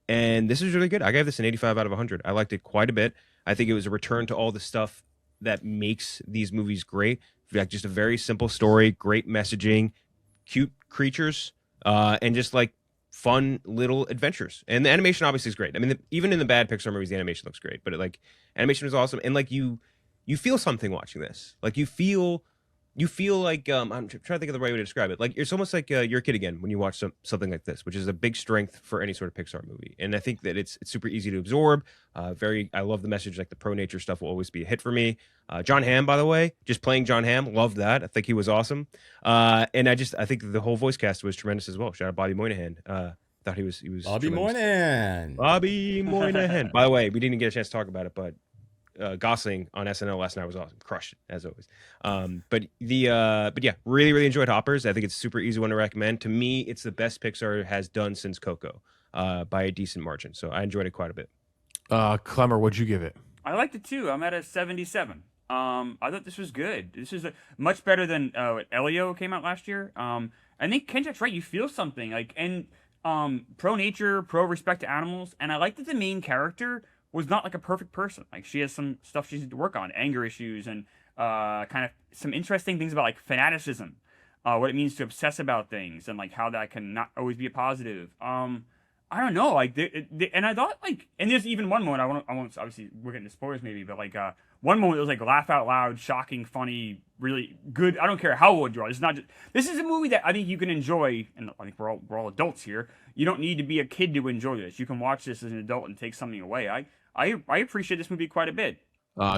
And this is really good. I gave this an 85 out of 100. I liked it quite a bit. I think it was a return to all the stuff that makes these movies great. Like just a very simple story, great messaging, cute creatures, and just like fun little adventures. And the animation obviously is great. I mean, even in the bad Pixar movies, the animation looks great. But animation was awesome, and like you feel something watching this. Like you feel like I'm trying to think of the right way to describe it. Like it's almost like you're a kid again when you watch something like this, which is a big strength for any sort of Pixar movie. And I think that it's super easy to absorb. I love the message. Like the pro nature stuff will always be a hit for me. John Hamm, by the way, just playing John Hamm, loved that. I think he was awesome. And I think the whole voice cast was tremendous as well. Shout out Bobby Moynihan. Thought he was Bobby tremendous. Moynihan. Bobby Moynihan. By the way, we didn't get a chance to talk about it, but Gosling on SNL last night was awesome. Crushed it, as always. But yeah, really enjoyed Hoppers. I think it's a super easy one to recommend. To me, it's the best Pixar has done since Coco, by a decent margin. So I enjoyed it quite a bit. Clemmer, what'd you give it? I liked it too. I'm at a 77. I thought this was good. This is much better than Elio came out last year. I think Kenjac's right. You feel something and pro nature, pro respect to animals, and I like that the main character was not like a perfect person. Like she has some stuff she needs to work on, anger issues, and kind of some interesting things about like fanaticism, what it means to obsess about things, and like how that can not always be a positive. I don't know, like, and I thought like, and there's even one moment I won't obviously we're getting to spoilers maybe, but like one moment it was like laugh out loud, shocking, funny, really good. I don't care how old you are. It's not just, this is a movie that I think you can enjoy, and I think we're all adults here. You don't need to be a kid to enjoy this. You can watch this as an adult and take something away. I appreciate this movie quite a bit.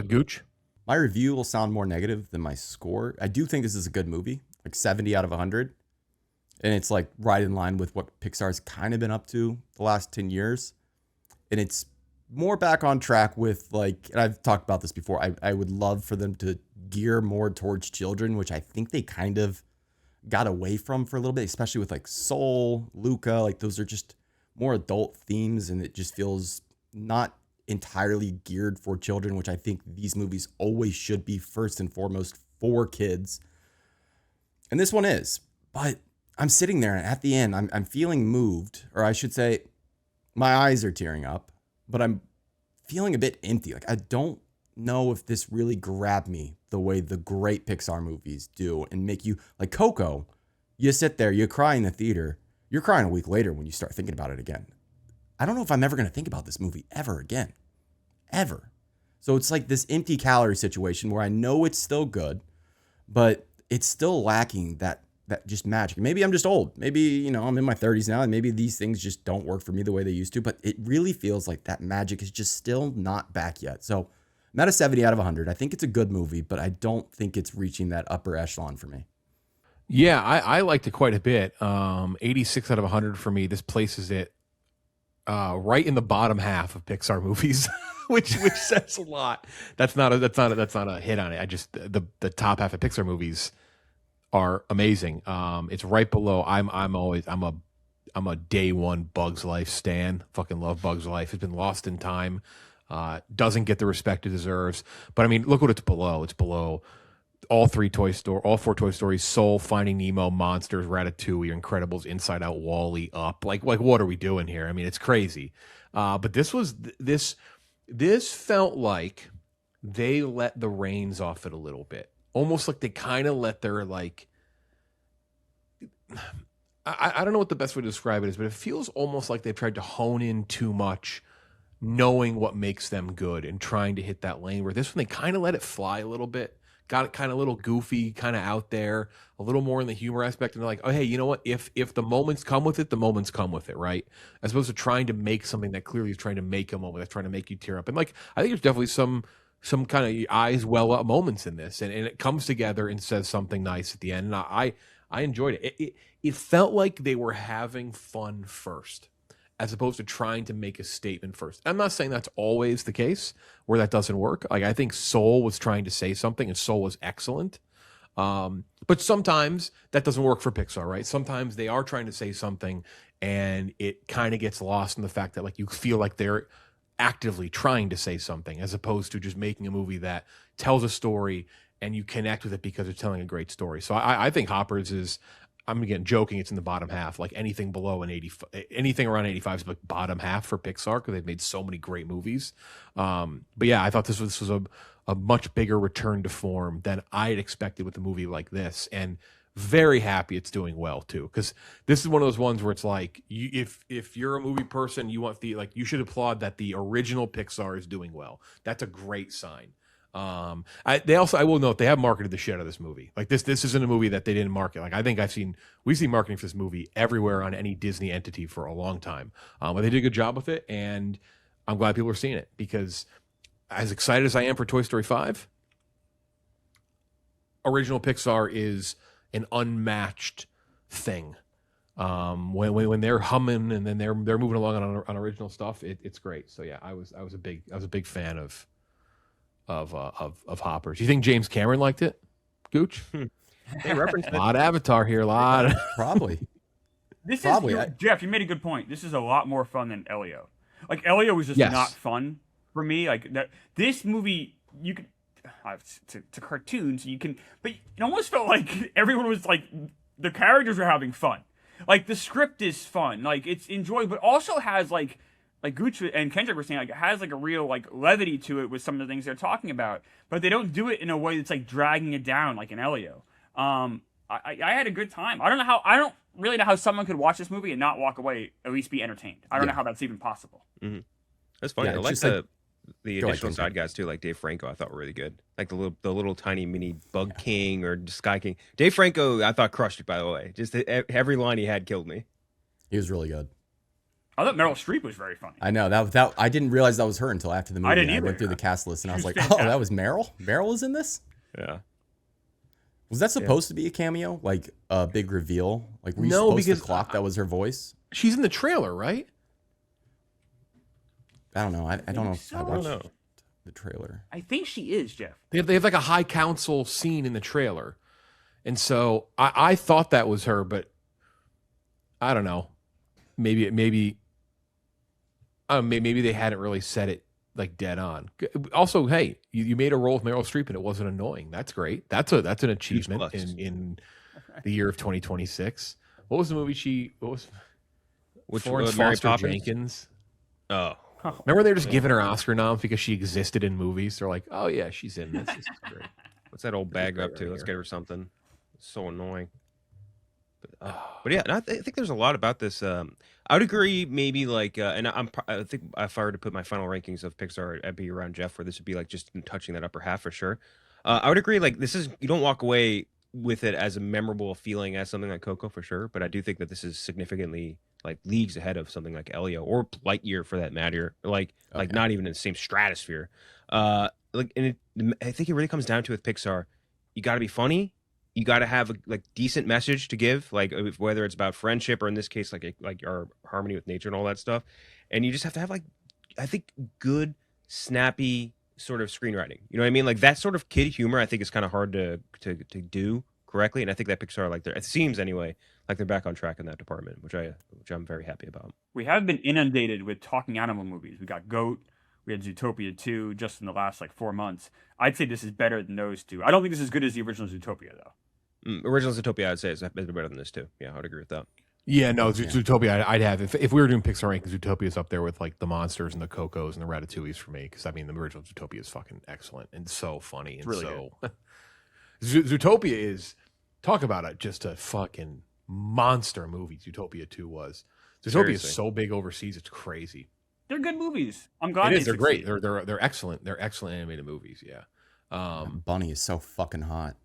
Gooch. My review will sound more negative than my score. I do think this is a good movie, like 70 out of 100. And it's like right in line with what Pixar's kind of been up to the last 10 years. And it's more back on track with like, and I've talked about this before, I would love for them to gear more towards children, which I think they kind of got away from for a little bit, especially with like Soul, Luca, like those are just more adult themes and it just feels not entirely geared for children, which I think these movies always should be first and foremost for kids. And this one is, but I'm sitting there and at the end, I'm feeling moved, or I should say my eyes are tearing up, but I'm feeling a bit empty. Like I don't know if this really grabbed me the way the great Pixar movies do and make you like Coco. You sit there, you cry in the theater. You're crying a week later when you start thinking about it again. I don't know if I'm ever going to think about this movie ever again. Ever. So it's like this empty calorie situation where I know it's still good, but it's still lacking that just magic. Maybe I'm just old. Maybe, you know, I'm in my 30s now and maybe these things just don't work for me the way they used to, but it really feels like that magic is just still not back yet. So I'm at a 70 out of 100. I think it's a good movie, but I don't think it's reaching that upper echelon for me. Yeah, I liked it quite a bit. 86 out of 100 for me. This places it right in the bottom half of Pixar movies, which says a lot. That's not a hit on it. I just the top half of Pixar movies are amazing. It's right below. I'm a day one Bugs Life stan. Fucking love Bugs Life. It's been lost in time. Doesn't get the respect it deserves. But I mean, look what it's below. It's below all four Toy Stories, Soul, Finding Nemo, Monsters, Ratatouille, Incredibles, Inside Out, Wall-E, Up. Like what are we doing here? I mean, it's crazy. But this felt like they let the reins off it a little bit. Almost like they kind of let their like, I don't know what the best way to describe it is, but it feels almost like they've tried to hone in too much, knowing what makes them good and trying to hit that lane, where this one, they kind of let it fly a little bit. Got it kind of a little goofy, kind of out there, a little more in the humor aspect. And they're like, oh, hey, you know what? If the moments come with it, the moments come with it, right? As opposed to trying to make something that clearly is trying to make a moment, that's trying to make you tear up. And like, I think there's definitely some kind of eyes well up moments in this. And it comes together and says something nice at the end. And I enjoyed it. It felt like they were having fun first, as opposed to trying to make a statement first. I'm not saying that's always the case where that doesn't work. Like I think Soul was trying to say something and Soul was excellent. But sometimes that doesn't work for Pixar, right? Sometimes they are trying to say something and it kind of gets lost in the fact that like you feel like they're actively trying to say something as opposed to just making a movie that tells a story and you connect with it because it's telling a great story. So I think Hoppers is, I'm again joking, it's in the bottom half. Like anything below an 80, anything around 85 is like bottom half for Pixar because they've made so many great movies. But yeah, I thought this was a much bigger return to form than I had expected with a movie like this, and very happy it's doing well too. Because this is one of those ones where it's like, if you're a movie person, you want you should applaud that the original Pixar is doing well. That's a great sign. I will note they have marketed the shit out of this movie. Like this isn't a movie that they didn't market. Like I think we've seen marketing for this movie everywhere on any Disney entity for a long time. But they did a good job with it, and I'm glad people are seeing it because as excited as I am for Toy Story 5, original Pixar is an unmatched thing. When they're humming and then they're moving along on original stuff, it's great. So yeah, I was a big fan of Hoppers. You think James Cameron liked it, Gooch? They referenced a lot of Avatar here, a lot. Probably. Jeff, you made a good point. This is a lot more fun than Elio. Like Elio was just not fun for me. Like that, this movie, you could to cartoons, but it almost felt like everyone was like the characters were having fun. Like the script is fun, like it's enjoyable, but also has like Gooch and Kenjac were saying, like it has like a real like levity to it with some of the things they're talking about, but they don't do it in a way that's like dragging it down like an Elio. I had a good time. I don't really know how someone could watch this movie and not walk away at least be entertained. I don't know how that's even possible. Mm-hmm. That's funny. I like the additional side guys too, like Dave Franco. I thought were really good. Like the little tiny mini Bug King or Sky King. Dave Franco, I thought crushed it. By the way, just every line he had killed me. He was really good. I thought Meryl Streep was very funny. I know that I didn't realize that was her until after the movie. I didn't I either. went through the cast list and I was like, fantastic. oh, that was Meryl. Meryl was in this. Yeah. Was that supposed to be a cameo, like a big reveal? Like were you No, supposed to because clock that was her voice? She's in the trailer, right? I don't know. I don't know if I so. watched I don't know. the trailer. I think she is, Jeff. They have like a high council scene in the trailer, and so I thought that was her, but I don't know. Maybe they hadn't really said it like dead on. Also, hey, you made a role with Meryl Streep and it wasn't annoying. That's great. That's an achievement plus. in the year of 2026. What was the movie Which Florence Mary Foster Poppins? Jenkins? Oh, Remember they were just giving her Oscar noms because she existed in movies? They're like, oh yeah, she's in this. This is great. what's that old bag up to? right Let's here. get her something. It's so annoying. But yeah, I think there's a lot about this. I would agree, maybe like, and I think if I were to put my final rankings of Pixar, I'd be around Jeff, where this would be like just touching that upper half for sure. I would agree, like you don't walk away with it as a memorable feeling as something like Coco for sure, but I do think that this is significantly like leagues ahead of something like Elio or Lightyear for that matter. Like not even in the same stratosphere. I think it really comes down to with Pixar, you got to be funny. You got to have a decent message to give, like whether it's about friendship or in this case, like our harmony with nature and all that stuff. And you just have to have I think good, snappy sort of screenwriting. You know what I mean? Like that sort of kid humor, I think is kind of hard to do correctly. And I think that Pixar, it seems anyway, like they're back on track in that department, which I'm very happy about. We have been inundated with talking animal movies. We got Goat. We had Zootopia 2 just in the last 4 months. I'd say this is better than those two. I don't think this is as good as the original Zootopia, though. Original Zootopia, I'd say, is better than this too. Yeah, I would agree with that. Yeah, no, Zootopia. I'd have if we were doing Pixar rankings, Zootopia's up there with like the Monsters and the Cocos and the Ratatouilles for me. Because I mean, the original Zootopia is fucking excellent and so funny and really so. Zootopia is talk about it, just a fucking monster movie. Zootopia 2 was. Zootopia Seriously. is so big overseas, it's crazy. They're good movies. I'm glad It is. They're great. succeed. They're excellent. They're excellent animated movies. Yeah. Bunny is so fucking hot.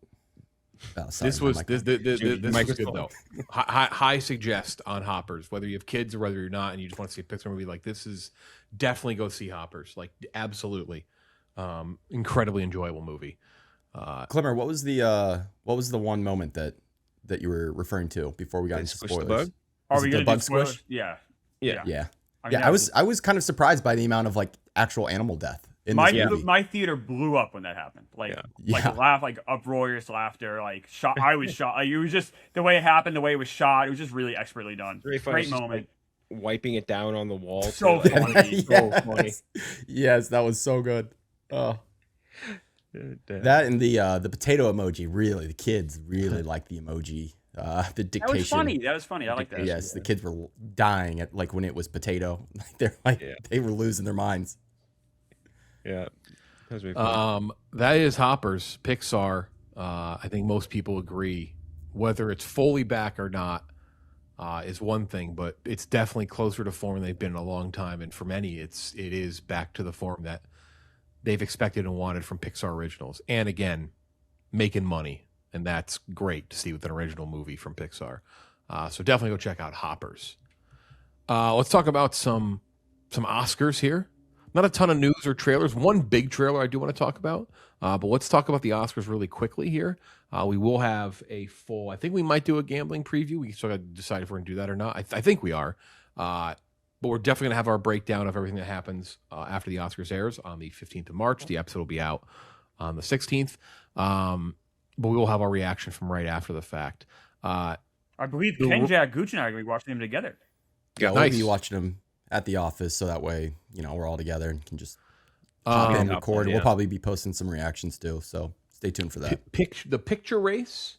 Oh, sorry, This was this was good microphone. though. High suggest on Hoppers, whether you have kids or whether you're not, and you just want to see a Pixar movie like this is definitely go see Hoppers. Like absolutely, incredibly enjoyable movie. Klemmer, what was the one moment that you were referring to before we got They into squished the spoilers? bug? Are Was we it gonna the do bug spoilers? squish? Yeah. Yeah. Yeah. I mean, Yeah, I was kind of surprised by the amount of actual animal death in this movie. My theater blew up when that happened. Yeah. Laugh, uproarious laughter, shot. I was shot. It was just the way it happened, the way it was shot. It was just really expertly done. Very funny. Great It's just, moment. wiping it down on the wall. So too, funny. so funny. Yes, that was so good. Oh. That and the potato emoji, really, the kids really like the emoji. The dictation. That was funny. That was funny. I like that. Yes, the kids were dying at when it was potato. They're they were losing their minds. Yeah. That was really funny. That is Hoppers, Pixar. I think most people agree. Whether it's fully back or not is one thing, but it's definitely closer to form they've been in a long time. And for many, it is back to the form that they've expected and wanted from Pixar originals. And again, making money. And that's great to see with an original movie from Pixar. So definitely go check out Hoppers. Let's talk about some Oscars here. Not a ton of news or trailers. One big trailer I do want to talk about. But let's talk about the Oscars really quickly here. We will have a full, I think we might do a gambling preview. We still got to decide if we're going to do that or not. I think we are. But we're definitely going to have our breakdown of everything that happens after the Oscars airs on the 15th of March. The episode will be out on the 16th. But we will have our reaction from right after the fact. I believe Kenjac, Gooch, and I are going to be watching them together. Yeah, nice. we'll be watching them at the office, so that way we're all together and can just hop in, record. yeah. We'll probably be posting some reactions too, so stay tuned for that. The picture race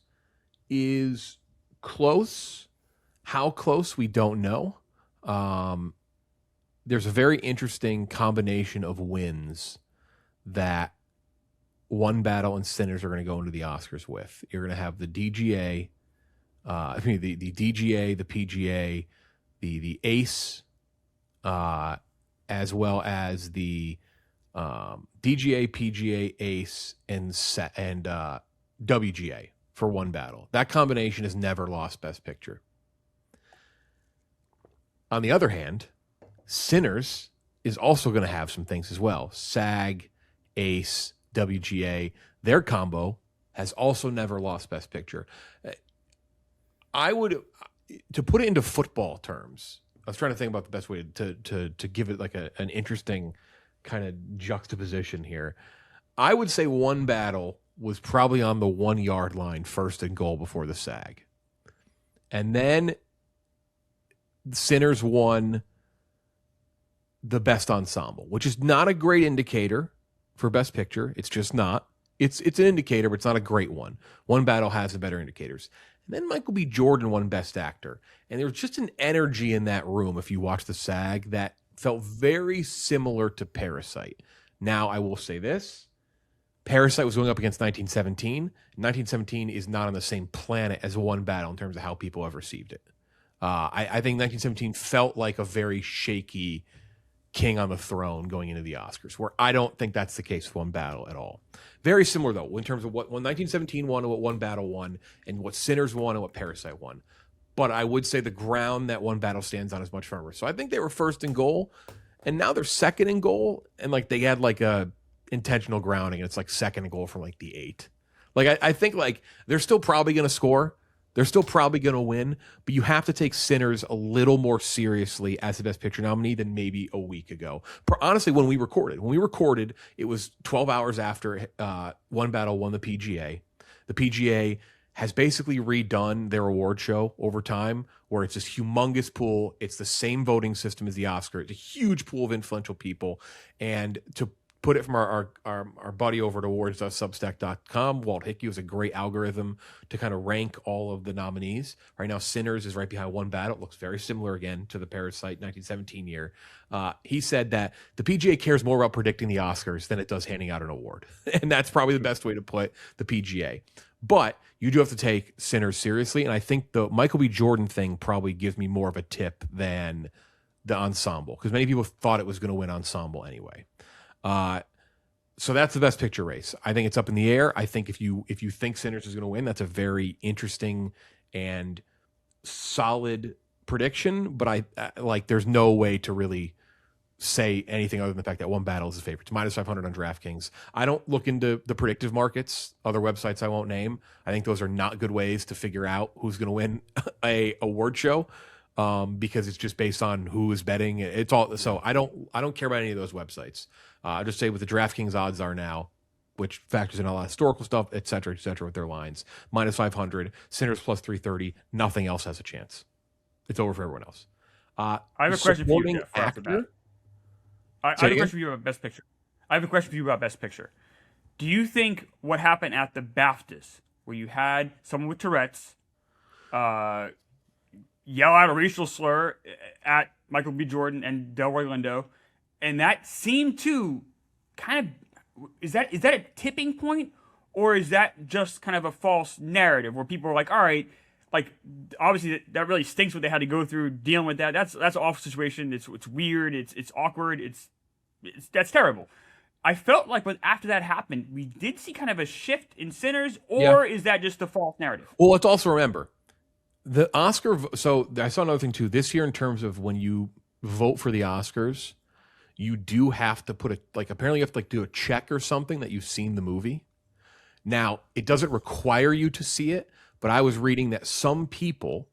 is close. How close, we don't know. There's a very interesting combination of wins that One Battle and Sinners are going to go into the Oscars with. You're going to have the DGA, the DGA, the PGA, the ACE, as well as the DGA, PGA, ACE, and WGA for One Battle. That combination has never lost Best Picture. On the other hand, Sinners is also going to have some things as well. SAG, ACE, WGA, their combo has also never lost Best Picture. I would, to put it into football terms, I was trying to think about the best way to give it like an interesting kind of juxtaposition here. I would say One Battle was probably on the 1 yard line, first and goal before the SAG. And then Sinners won the Best Ensemble, which is not a great indicator for Best Picture. It's just not. It's an indicator, but it's not a great one. One Battle has the better indicators. And then Michael B. Jordan won Best Actor. And there was just an energy in that room, if you watch the SAG, that felt very similar to Parasite. Now, I will say this. Parasite was going up against 1917. 1917 is not on the same planet as One Battle in terms of how people have received it. I think 1917 felt like a very shaky king on the throne going into the Oscars, where I don't think that's the case with One Battle at all. Very similar, though, in terms of what 1917 won and what One Battle won, and what Sinners won and what Parasite won. But I would say the ground that One Battle stands on is much firmer. So I think they were first in goal, and now they're second in goal, and like they had like a intentional grounding, and it's like second in goal from like the 8. Like I think like they're still probably going to score. They're still probably going to win, but you have to take Sinners a little more seriously as the Best Picture nominee than maybe a week ago. Honestly, when we recorded, it was 12 hours after One Battle won the PGA. The PGA has basically redone their award show over time, where it's this humongous pool. It's the same voting system as the Oscar. It's a huge pool of influential people. And to put it from our buddy over at awards.substack.com, Walt Hickey, was a great algorithm to kind of rank all of the nominees. Right now, Sinners is right behind One Battle. It looks very similar again to the Parasite 1917 year. He said that the PGA cares more about predicting the Oscars than it does handing out an award. And that's probably the best way to put the PGA. But you do have to take Sinners seriously. And I think the Michael B. Jordan thing probably gives me more of a tip than the ensemble, because many people thought it was going to win ensemble anyway. So that's the Best Picture race. I think it's up in the air. I think if you think Sinners is going to win, that's a very interesting and solid prediction. But I like there's no way to really say anything other than the fact that One Battle is the favorite. It's minus 500 on DraftKings. I don't look into the predictive markets, other websites I won't name. I think those are not good ways to figure out who's going to win a award show. Because it's just based on who is betting. It's all so I don't care about any of those websites. I just say what the DraftKings odds are now, which factors in a lot of historical stuff, et cetera, with their lines. Minus 500, Sinners plus 330. Nothing else has a chance. It's over for everyone else. I have a question for you, Jeff, actor. I have a question for you about Best Picture. I have a question for you about Best Picture. Do you think what happened at the BAFTAs, where you had someone with Tourette's, yell out a racial slur at Michael B. Jordan and Delroy Lindo, and that seemed to kind of is that a tipping point, or is that just kind of a false narrative where people are like, all right, like obviously that really stinks what they had to go through dealing with that. That's an awful situation. It's weird. It's awkward. That's terrible. I felt like after that happened, we did see kind of a shift in Sinners, or is that just a false narrative? Well, let's also remember. The Oscar, so I saw another thing too. This year, in terms of when you vote for the Oscars, you do have to put apparently you have to do a check or something that you've seen the movie. Now, it doesn't require you to see it, but I was reading that some people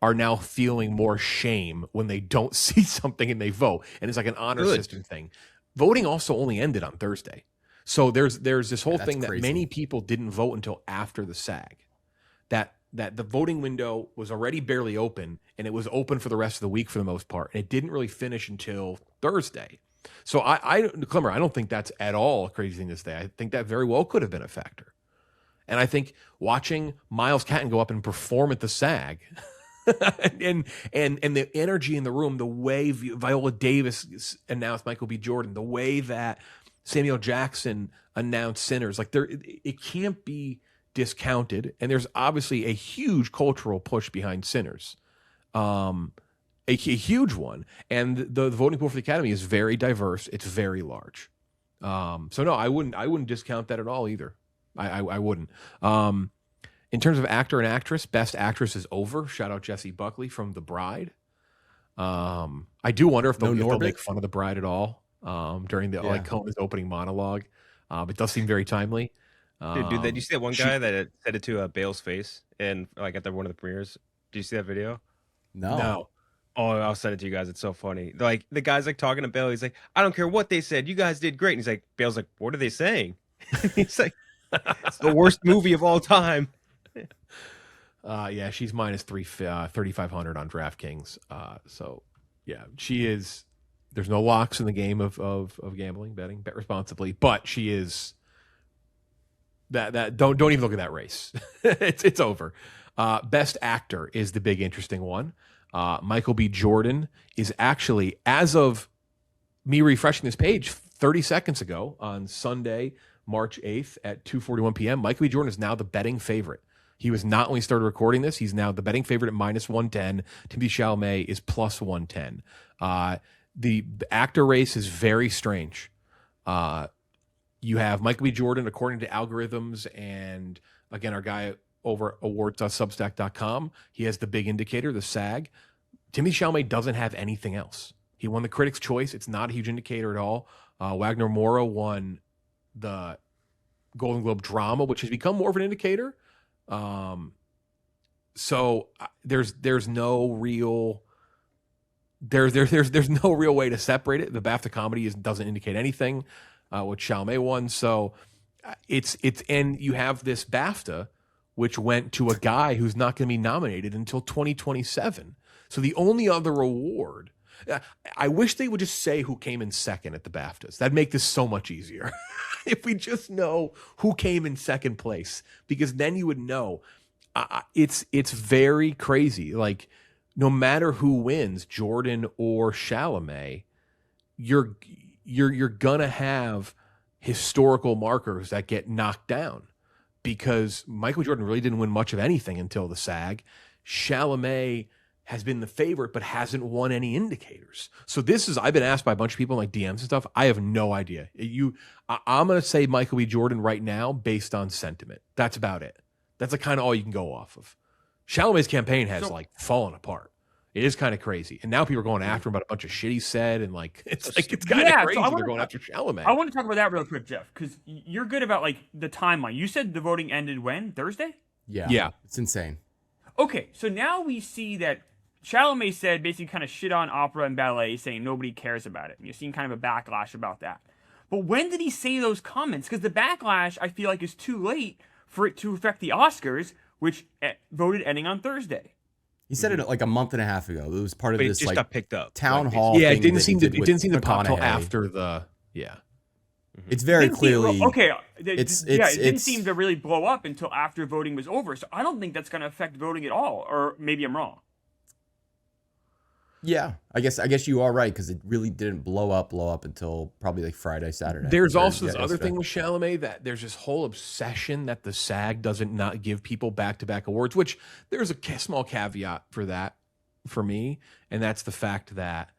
are now feeling more shame when they don't see something and they vote. And it's like an honor system thing. Voting also only ended on Thursday. So there's this whole thing that many people didn't vote until after the SAG. That the voting window was already barely open, and it was open for the rest of the week for the most part, and it didn't really finish until Thursday. So Klemmer, I don't think that's at all a crazy thing to say. I think that very well could have been a factor. And I think watching Miles Catton go up and perform at the SAG and the energy in the room, the way Viola Davis announced Michael B. Jordan, the way that Samuel Jackson announced Sinners, like it can't be discounted, and there's obviously a huge cultural push behind Sinners, a huge one, and the voting pool for the Academy is very diverse. It's very large, so no, I wouldn't discount that at all either. I wouldn't. In terms of actor and actress, Best Actress is over. Shout out Jessie Buckley from The Bride. I do wonder if they'll make fun of the bride at all during the like Cohen's opening monologue. It does seem very timely. Dude, did you see that one guy that said it to Bale's face and like at one of the premieres? Did you see that video? No. Oh, I'll send it to you guys. It's so funny. Like the guy's like talking to Bale. He's like, I don't care what they said. You guys did great. And he's like, Bale's like, what are they saying? He's like, it's the worst movie of all time. Yeah, she's minus 3,500 on DraftKings. So yeah, she is. There's no locks in the game of gambling, betting, bet responsibly, but she is. That don't even look at that race. it's over. Best actor is the big interesting one. Michael B. Jordan is actually, as of me refreshing this page 30 seconds ago on Sunday, March 8th at 2:41 p.m., Michael B. Jordan is now the betting favorite. He was not when he started recording this. He's now the betting favorite at minus 110. Timothée Chalamet is plus 110. The actor race is very strange. You have Michael B. Jordan, according to algorithms, and again, our guy over awards.substack.com, he has the big indicator, the SAG. Timothée Chalamet doesn't have anything else. He won the Critics' Choice. It's not a huge indicator at all. Wagner Moura won the Golden Globe drama, which has become more of an indicator. So there's no real there's no real way to separate it. The BAFTA comedy doesn't indicate anything. What Chalamet won, so it's and you have this BAFTA, which went to a guy who's not going to be nominated until 2027. So the only other award, I wish they would just say who came in second at the BAFTAs. That'd make this so much easier. If we just know who came in second place, because then you would know. It's very crazy. Like no matter who wins, Jordan or Chalamet, you're gonna have historical markers that get knocked down, because Michael Jordan really didn't win much of anything until the SAG. Chalamet has been the favorite, but hasn't won any indicators. So I've been asked by a bunch of people in like DMs and stuff. I have no idea. I'm going to say Michael B. Jordan right now based on sentiment. That's about it. That's like kind of all you can go off of. Chalamet's campaign has like fallen apart. It is kind of crazy. And now people are going after him about a bunch of shit he said. And like, it's kind of crazy. So they're going after Chalamet. I want to talk about that real quick, Jeff, because you're good about like the timeline. You said the voting ended when? Thursday? Yeah. It's insane. Okay. So now we see that Chalamet said basically kind of shit on opera and ballet, saying nobody cares about it. And you're seeing kind of a backlash about that. But when did he say those comments? Because the backlash, I feel like, is too late for it to affect the Oscars, which voted ending on Thursday. He said it like a month and a half ago. It was part of this just like got picked up town hall. Yeah, thing it didn't seem to pop till McConaughey. after the It's very clearly it didn't seem to really blow up until after voting was over. So I don't think that's going to affect voting at all. Or maybe I'm wrong. Yeah, I guess you are right, because it really didn't blow up until probably like Friday, Saturday. There's also this other thing with Chalamet, that there's this whole obsession that the SAG doesn't not give people back-to-back awards, which there's a small caveat for that for me, and that's the fact that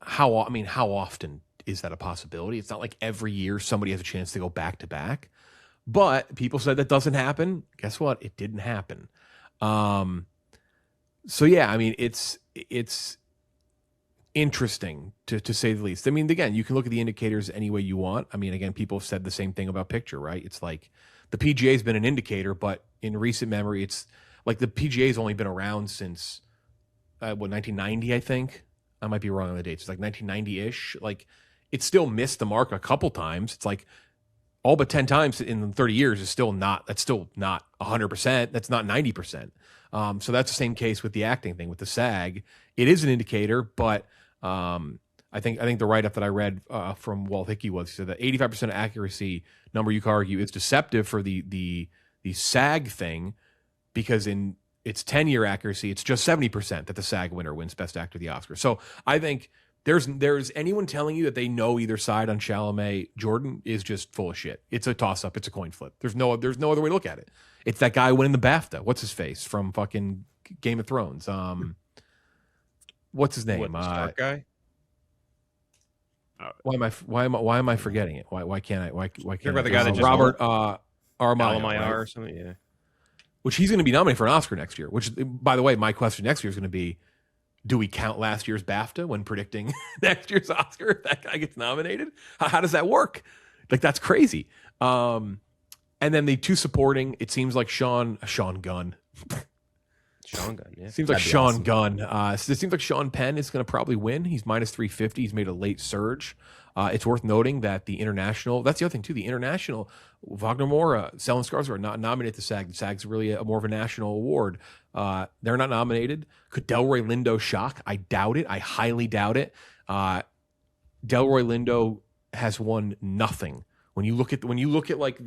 how often is that a possibility? It's not like every year somebody has a chance to go back-to-back, but people said that doesn't happen. Guess what? It didn't happen. So yeah, I mean, it's interesting to say the least. I mean, again, you can look at the indicators any way you want. I mean, again, people have said the same thing about picture, right? It's like the PGA has been an indicator, but in recent memory, it's like the PGA has only been around since 1990, I think. I might be wrong on the dates. It's like 1990-ish. Like it still missed the mark a couple times. It's like all but 10 times in 30 years that's still not 100%. That's not 90%. So that's the same case with the acting thing with the SAG. It is an indicator, but I think the write-up that I read from Walt Hickey he said that 85% accuracy number you could argue is deceptive for the SAG thing, because in its 10-year accuracy, it's just 70% that the SAG winner wins Best Actor of the Oscar. So I think there's anyone telling you that they know either side on Chalamet Jordan is just full of shit. It's a toss-up. It's a coin flip. There's no other way to look at it. It's that guy winning the BAFTA. What's his face from fucking Game of Thrones? What's his name? The Stark guy. Why am I forgetting it? Why can't I? Why can't You're about the guy that just Robert Aramayo, right? or something? Yeah. Which he's going to be nominated for an Oscar next year. Which, by the way, my question next year is going to be, Do we count last year's BAFTA when predicting next year's Oscar if that guy gets nominated? How does that work? Like, that's crazy. And then the 2 supporting, it seems like Sean Gunn. Sean Gunn, yeah. Seems like That'd be Sean awesome. Gunn. It seems like Sean Penn is going to probably win. He's minus 350. He's made a late surge. It's worth noting that the international, that's the other thing too, the international, Wagner Moura, Stellan Skarsgård are not nominated to SAG. The SAG's really more of a national award. They're not nominated. Could Delroy Lindo shock? I doubt it. I highly doubt it. Delroy Lindo has won nothing. When you look at like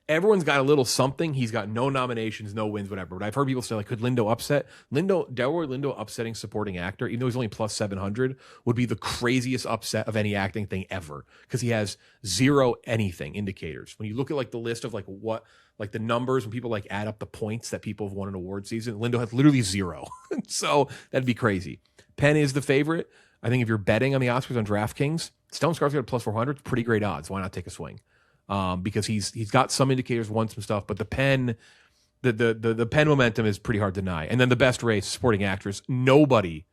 everyone's got a little something. He's got no nominations, no wins, whatever. But I've heard people say, like, could Lindo upset? Delroy Lindo upsetting supporting actor, even though he's only plus 700, would be the craziest upset of any acting thing ever, because he has 0 anything indicators. When you look at like the list of like what, like the numbers, when people like add up the points that people have won an award season, Lindo has literally 0. So that'd be crazy. Penn is the favorite. I think if you're betting on the Oscars on DraftKings, Stellan Skarsgård at plus 400, pretty great odds. Why not take a swing? Because he's got some indicators, won some stuff, but the Penn momentum is pretty hard to deny. And then the best race, supporting actress, nobody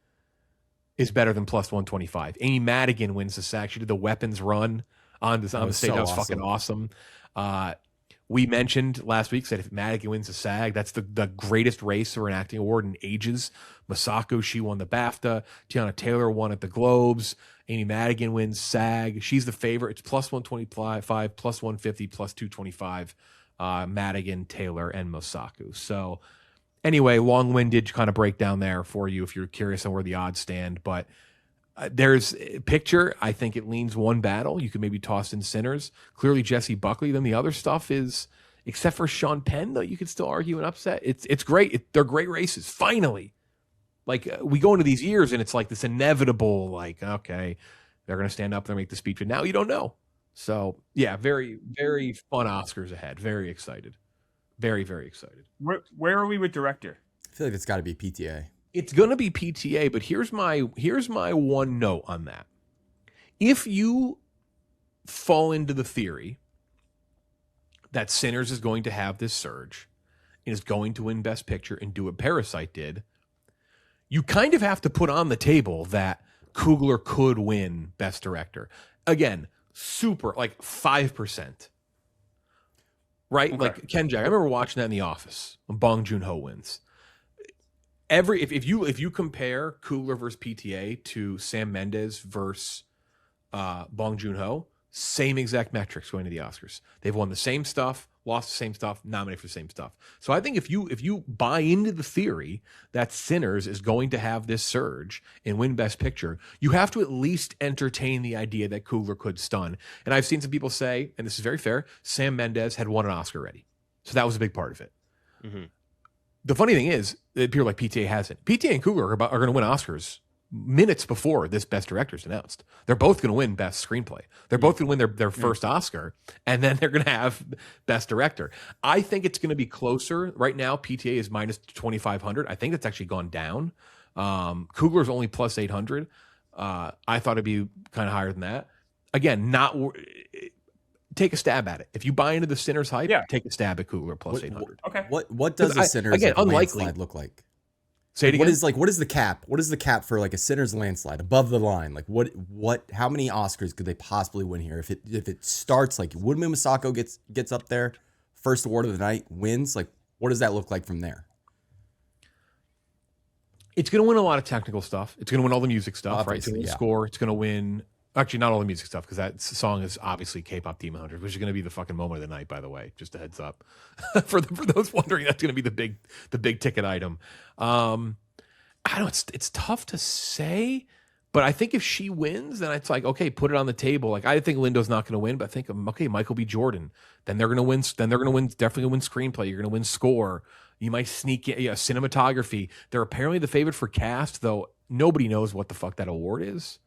is better than plus 125. Amy Madigan wins the SAG. She did the weapons run on the stage. That was fucking awesome. We mentioned last week, said if Madigan wins the SAG, that's the greatest race for an acting award in ages. Masako, she won the BAFTA. Tiana Taylor won at the Globes. Amy Madigan wins SAG. She's the favorite. It's plus 125, plus 150, plus 225. Madigan, Taylor, and Masako. So anyway, long-winded kind of breakdown there for you if you're curious on where the odds stand. But there's picture. I think it leans one battle. You could maybe toss in Sinners. Clearly Jesse Buckley. Then the other stuff is, except for Sean Penn, though, you could still argue an upset. It's great. They're great races. Finally. Like, we go into these years and it's like this inevitable, like, okay, they're going to stand up and make the speech. But now you don't know. So, yeah, very, very fun Oscars ahead. Very excited. Very, very excited. Where are we with director? I feel like it's got to be PTA. It's going to be PTA, but here's my one note on that. If you fall into the theory that Sinners is going to have this surge and is going to win Best Picture and do what Parasite did, you kind of have to put on the table that Coogler could win Best Director. Again, super, like 5%. Right? Okay. Like Kenjac. I remember watching that in The Office when Bong Joon-ho wins. If you compare Coogler versus PTA to Sam Mendes versus Bong Joon-ho, same exact metrics going to the Oscars. They've won the same stuff, lost the same stuff, nominated for the same stuff. So I think if you buy into the theory that Sinners is going to have this surge and win Best Picture, you have to at least entertain the idea that Coogler could stun. And I've seen some people say, and this is very fair, Sam Mendes had won an Oscar already. So that was a big part of it. Mm-hmm. The funny thing is, it appears like PTA hasn't. PTA and Coogler are going to win Oscars minutes before this Best Director is announced. They're both going to win Best Screenplay. They're both going to win their first Oscar, and then they're going to have Best Director. I think it's going to be closer. Right now, PTA is minus 2,500. I think that's actually gone down. Coogler's only plus 800. I thought it'd be kind of higher than that. Again, take a stab at it. If you buy into the Sinners hype, take a stab at Coogler plus 800. Okay. What does a Sinners landslide look like? Say it again. What is the cap? What is the cap for like a Sinners landslide above the line? Like what how many Oscars could they possibly win here? If it starts like Woodman Masako gets up there, first award of the night, wins, like what does that look like from there? It's going to win a lot of technical stuff. It's going to win all the music stuff, right? It's going to win score. It's going to win, actually not all the music stuff, because that song is obviously K-Pop Demon Hunters, which is going to be the fucking moment of the night, by the way. Just a heads up for those wondering. That's going to be the big ticket item. I don't. It's tough to say, but I think if she wins, then it's like, okay, put it on the table. Like, I think Lindo's not going to win, but I think, okay, Michael B. Jordan. Then they're going to win. Then they're going to win. Definitely win screenplay. You're going to win score. You might sneak in cinematography. They're apparently the favorite for cast, though nobody knows what the fuck that award is.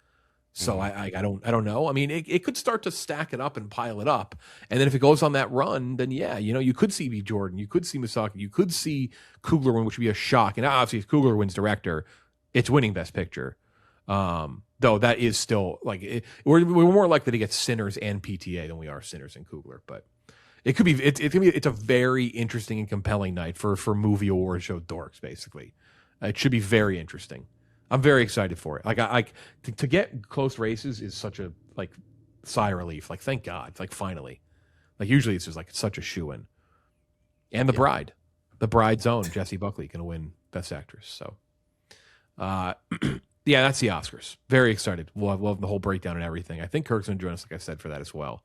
So I don't know. I mean, it could start to stack it up and pile it up. And then if it goes on that run, then yeah, you could see B. Jordan, you could see Misaki, you could see Coogler win, which would be a shock. And obviously if Coogler wins director, it's winning Best Picture. Though that is still like, we're more likely to get Sinners and PTA than we are Sinners and Coogler. But it could be, it's a very interesting and compelling night for movie award show dorks, basically. It should be very interesting. I'm very excited for it. Like to get close races is such a like sigh of relief. Like thank God. It's like finally. Like usually it's just like such a shoo-in. And the bride's own Jessie Buckley going to win Best Actress. So, yeah, that's the Oscars. Very excited. We'll have the whole breakdown and everything. I think Kirk's going to join us, like I said, for that as well.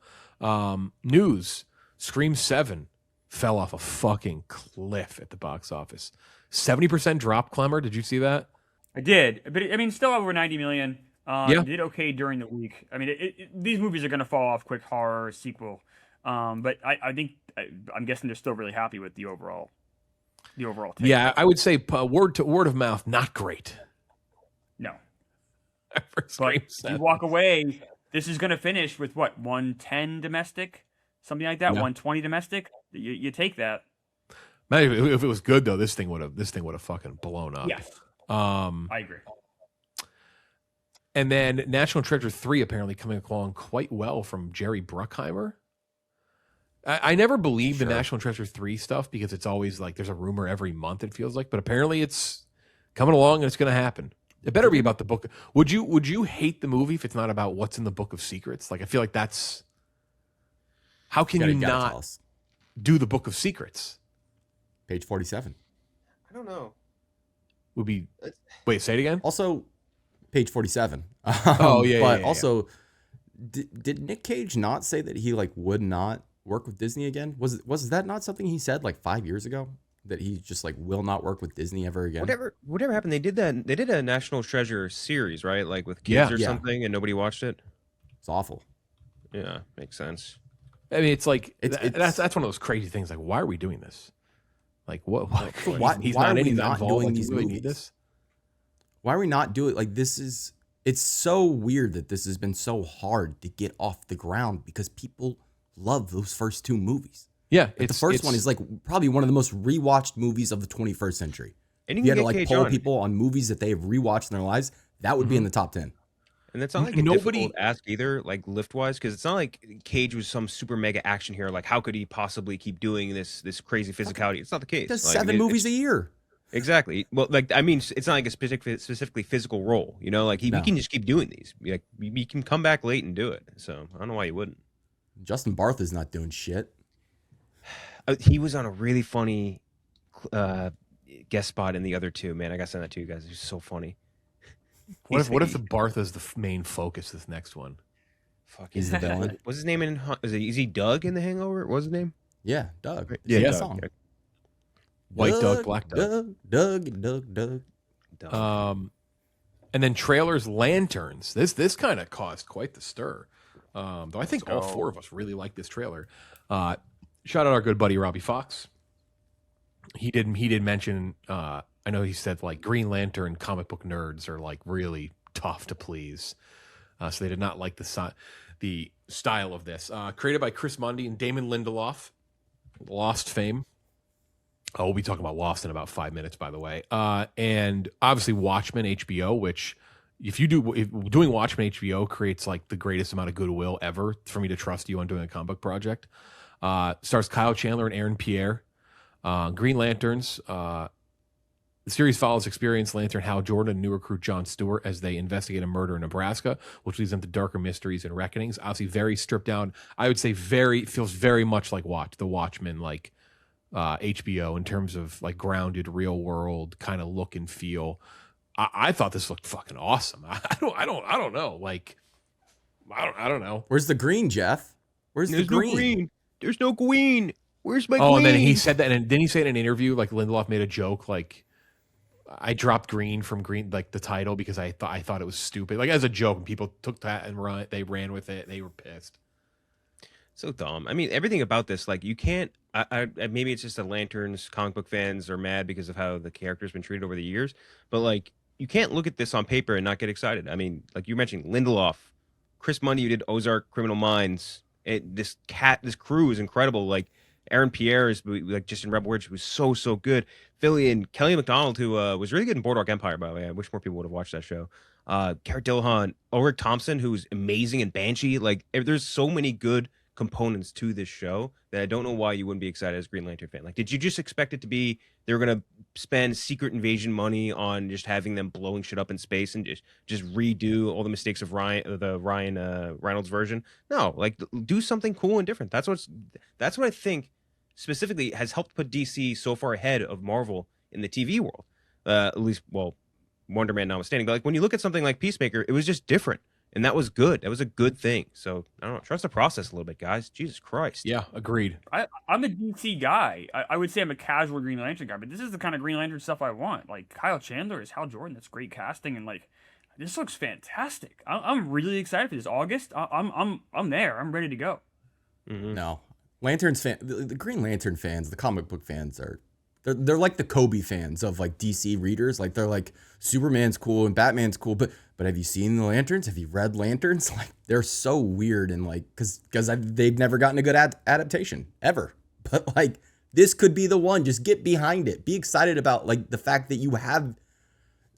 News: Scream 7 fell off a fucking cliff at the box office. 70% drop. Klemmer, did you see that? I did, but I mean, still over 90 million. It did okay during the week. I mean, these movies are going to fall off quick, horror sequel. But I think I'm guessing they're still really happy with the overall take. Yeah, I would say word of mouth, not great. No. But you walk away, this is going to finish with what, 110 domestic, something like that, 120 domestic. You take that. Man, if it was good though, this thing would have fucking blown up. Yes. I agree. And then National Treasure 3 apparently coming along quite well from Jerry Bruckheimer. I never believed the National Treasure 3 stuff because it's always like there's a rumor every month, it feels like, but apparently it's coming along and it's going to happen. It better be about the book. Would you hate the movie if it's not about what's in the Book of Secrets? Like I feel like that's how can you not do the Book of Secrets? Page 47. I don't know. Would be wait, say it again. Also, page 47. But also, did Nick Cage not say that he like would not work with Disney again? Was that not something he said like 5 years ago, that he just like will not work with Disney ever again? Whatever happened, they did a National Treasure series, right? Like with kids or something, and nobody watched it. It's awful. Yeah, makes sense. I mean, it's like that's one of those crazy things. Like, why are we doing this? Like, what? Why are we not doing these movies? Why are we not doing like this? It's so weird that this has been so hard to get off the ground because people love those first two movies. Yeah, the first one is like probably one of the most rewatched movies of the 21st century. And if you had to like poll people on movies that they have rewatched in their lives, that would be in the top 10. And that's not like a difficult ask either, like lift wise, because it's not like Cage was some super mega action hero. Like, how could he possibly keep doing this crazy physicality? It's not the case. He does 7 movies a year. Exactly. Well, like I mean, it's not like a specifically physical role. You know, like he can just keep doing these. Like he can come back late and do it. So I don't know why he wouldn't. Justin Barth is not doing shit. He was on a really funny guest spot in the other two. Man, I gotta send that to you guys. It's so funny. What if the Barth is the main focus this next one? Fuck, he's the villain. What's his name in? Is he Doug in The Hangover? What was his name? Yeah, Doug. Yeah, Doug. Song. White Doug, Black Doug. Doug. And then trailers, lanterns. This kind of caused quite the stir. Though I think all four of us really like this trailer. Shout out our good buddy Robbie Fox. He did mention. I know he said like Green Lantern comic book nerds are like really tough to please. So they did not like the style of this. Created by Chris Mundy and Damon Lindelof, Lost fame. We'll be talking about Lost in about 5 minutes, by the way. And obviously Watchmen HBO, which if doing Watchmen HBO creates like the greatest amount of goodwill ever for me to trust you on doing a comic book project. Stars Kyle Chandler and Aaron Pierre. Green Lanterns. The series follows experienced Lantern Hal Jordan and new recruit Jon Stewart as they investigate a murder in Nebraska, which leads them to darker mysteries and reckonings. Obviously, very stripped down. I would say feels very much like the Watchmen, like HBO in terms of like grounded, real world kind of look and feel. I thought this looked fucking awesome. I don't know. Like, I don't know. Where's the green, Jeff? There's no green. There's no green. Where's my green? Oh, and then he said that, and then he said in an interview, like Lindelof made a joke, like I dropped green from green, like the title, because I thought it was stupid, like as a joke, and people took that and they ran with it. They were pissed. So dumb. I mean, everything about this, like you can't. Maybe it's just the Lanterns comic book fans are mad because of how the character's been treated over the years, but like you can't look at this on paper and not get excited. I mean, like you mentioned, Lindelof, Chris Mundy, who did Ozark, Criminal Minds. This crew is incredible. Like Aaron Pierre is like just in Rebel Ridge, who was so good. Philly and Kelly MacDonald, who was really good in Boardwalk Empire, by the way. I wish more people would have watched that show. Garrett Dillahunt, Ulrich Thompson, who's amazing in Banshee. Like there's so many good components to this show that I don't know why you wouldn't be excited as a Green Lantern fan. Like, did you just expect it to be they're gonna spend Secret Invasion money on just having them blowing shit up in space and just redo all the mistakes of Ryan Reynolds version? No, like do something cool and different. That's what I think specifically has helped put DC so far ahead of Marvel in the TV world. At least, well, Wonder Man notwithstanding. But like when you look at something like Peacemaker, it was just different. And that was good. That was a good thing. So, I don't know. Trust the process a little bit, guys. Jesus Christ. Yeah, agreed. I'm a DC guy. I would say I'm a casual Green Lantern guy, but this is the kind of Green Lantern stuff I want. Like, Kyle Chandler is Hal Jordan. That's great casting. And, like, this looks fantastic. I'm really excited for this. August, I'm there. I'm ready to go. Mm-hmm. No. Lanterns fan, the Green Lantern fans, the comic book fans they're like the Kobe fans of like DC readers. Like they're like Superman's cool and Batman's cool, but have you seen the Lanterns? Have you read Lanterns? Like they're so weird and like because they've never gotten a good adaptation ever. But like this could be the one. Just get behind it. Be excited about like the fact that you have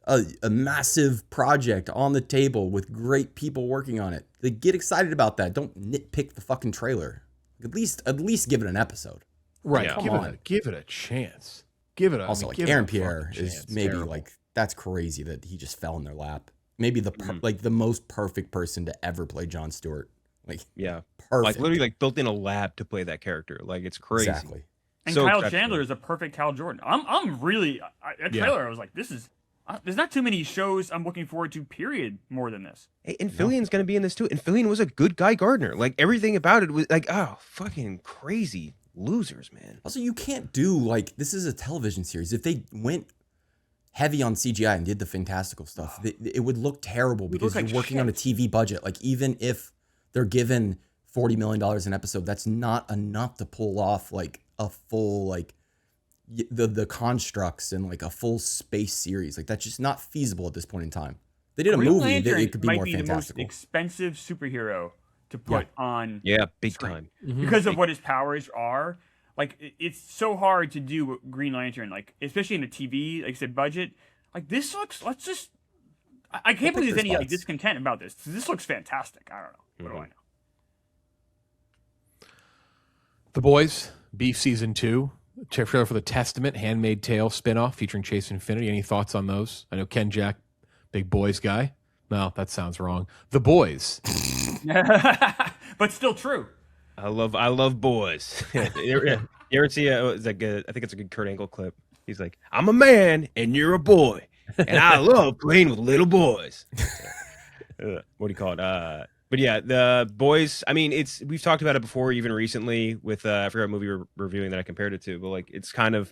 a massive project on the table with great people working on it. Like, get excited about that. Don't nitpick the fucking trailer. At least give it an episode. Right. Yeah, give it a chance. Give it a also like Aaron Pierre is maybe like that's crazy that he just fell in their lap. Maybe like the most perfect person to ever play Jon Stewart. Like perfect. Like literally like built in a lab to play that character. Like it's crazy. Exactly. And so Kyle Chandler is a perfect Hal Jordan. I'm really that trailer. I was like, this is. There's not too many shows I'm looking forward to. Period. More than this. Hey, and Fillion's gonna be in this too. And Fillion was a good Guy Gardner. Like everything about it was like, oh, fucking crazy losers, man. Also, you can't do like this is a television series. If they went heavy on CGI and did the fantastical stuff, it would look terrible because you're working on a TV budget. Like even if they're given $40 million an episode, that's not enough to pull off like a full like. The constructs and like a full space series, like that's just not feasible at this point in time. They did a movie, it could be more fantastical. Might be the most expensive superhero to put on. Yeah, big time. Because of what his powers are. Like it's so hard to do Green Lantern, like especially in the TV, like I said, budget. Like this looks. I can't believe there's any like discontent about this. This looks fantastic. I don't know. What do I know? The Boys, Beef Season 2. Trailer for the Testament, Handmaid's Tale spinoff featuring Chase Infinity. Any thoughts on those? I know Kenjac, big boys guy. No, that sounds wrong. The Boys, but still true. I love boys. You ever see? It's like I think it's a good Kurt Angle clip. He's like, "I'm a man and you're a boy, and I love playing with little boys." What do you call it? But yeah, the Boys, I mean, we've talked about it before, even recently with, I forgot what movie we're reviewing that I compared it to, but like, it's kind of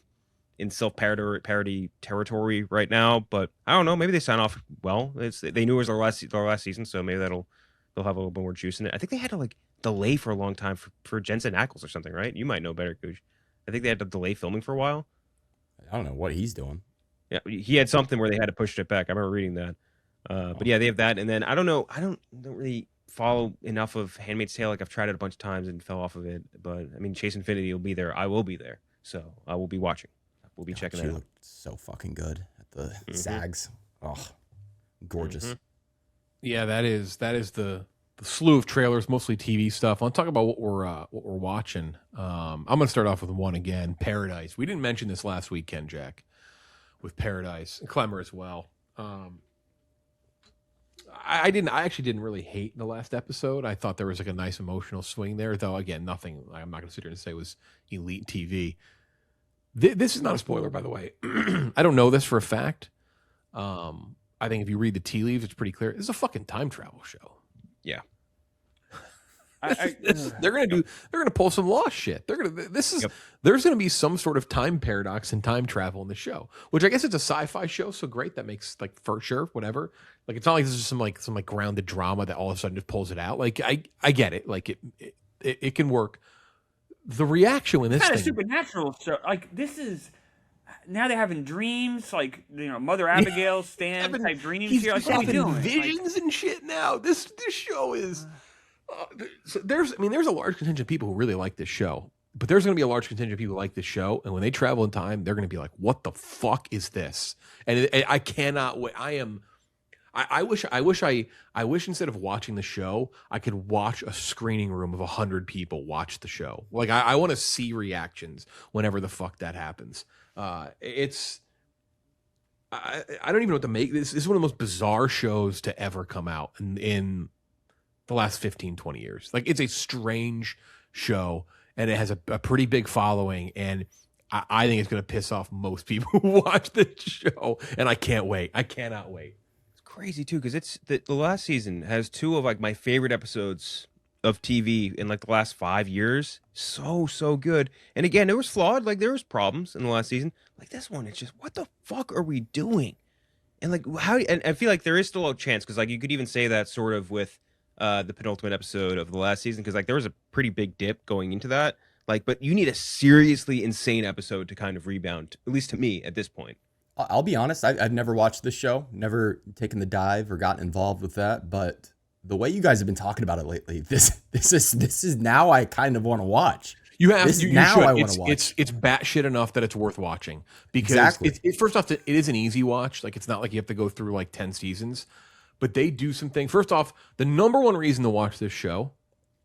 in self-parody territory right now, but I don't know, maybe they sign off well. They knew it was their last season, so maybe they'll have a little bit more juice in it. I think they had to like delay for a long time for Jensen Ackles or something, right? You might know better, Gooch. I think they had to delay filming for a while. I don't know what he's doing. Yeah, he had something where they had to push it back. I remember reading that. But yeah, they have that, and then I don't know, I don't really follow enough of Handmaid's Tale. Like I've tried it a bunch of times and fell off of it, but I mean Chase Infinity will be there. I will be there, so I will be watching. We'll be checking that out. Looked so fucking good at the SAGs. Oh, gorgeous. Yeah, that is the slew of trailers, mostly TV stuff. I'll talk about what we're watching. I'm gonna start off with one again. Paradise. We didn't mention this last week, Kenjac, with Paradise and Klemmer as well. I actually didn't really hate the last episode. I thought there was like a nice emotional swing there, though. Again, nothing. I'm not going to sit here and say it was elite TV. This is not a spoiler, by the way. I don't know this for a fact. I think if you read the tea leaves, it's pretty clear. This is a fucking time travel show. Yeah. They're gonna pull some lost shit. There's gonna be some sort of time paradox and time travel in the show, which I guess it's a sci-fi show, so great. That makes like for sure, whatever. Like it's not like this is some grounded drama that all of a sudden just pulls it out. Like I get it. Like it can work. The reaction when this kind of supernatural show, like this is now they're having dreams, like Mother Abigail stand type dreams. He's here. Like, having visions and shit now. This show is. So there's a large contingent of people who really like this show, but there's going to be a large contingent of people who like this show, and when they travel in time, they're going to be like, "What the fuck is this?" And I cannot wait. I wish instead of watching the show, I could watch a screening room of 100 people watch the show. Like I want to see reactions whenever the fuck that happens. I don't even know what to make. This is one of the most bizarre shows to ever come out in the last 15, 20 years. Like it's a strange show and it has a pretty big following, and I think it's going to piss off most people who watch this show, and I can't wait. I cannot wait. It's crazy too, because it's the last season has two of like my favorite episodes of TV in like the last 5 years. So good. And again, there was flawed, like there was problems in the last season. Like this one, it's just what the fuck are we doing? And like how? And I feel like there is still a chance, because like you could even say that sort of with the penultimate episode of the last season, because like there was a pretty big dip going into that. Like, but you need a seriously insane episode to kind of rebound, at least to me at this point. I'll be honest, I've never watched this show, never taken the dive or gotten involved with that. But the way you guys have been talking about it lately, this is now I kind of want to watch. You have this you now should. I want to watch. It's batshit enough that it's worth watching, because Exactly. first off, it is an easy watch. Like it's not like you have to go through like 10 seasons, but they do something. First off, the number one reason to watch this show,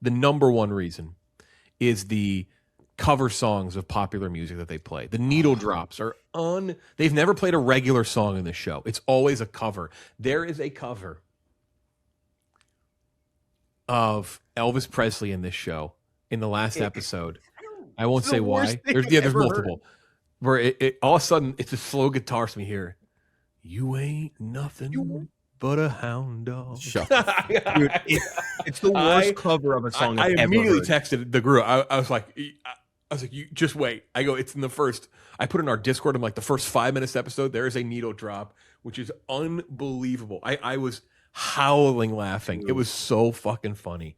the number one reason, is the cover songs of popular music that they play. The needle drops are they've never played a regular song in this show. It's always a cover. There is a cover of Elvis Presley in this show in the last episode. I won't say why. There's multiple. Where it all of a sudden it's a slow guitar from here. You ain't nothing but a hound dog. Shut Dude, it's the worst cover of a song I I've ever immediately heard. texted the group. I was like, you just wait. I go, it's in the first. I put in our Discord. I'm like, the first 5 minutes episode, there is a needle drop, which is unbelievable. I was howling laughing. It was so fucking funny.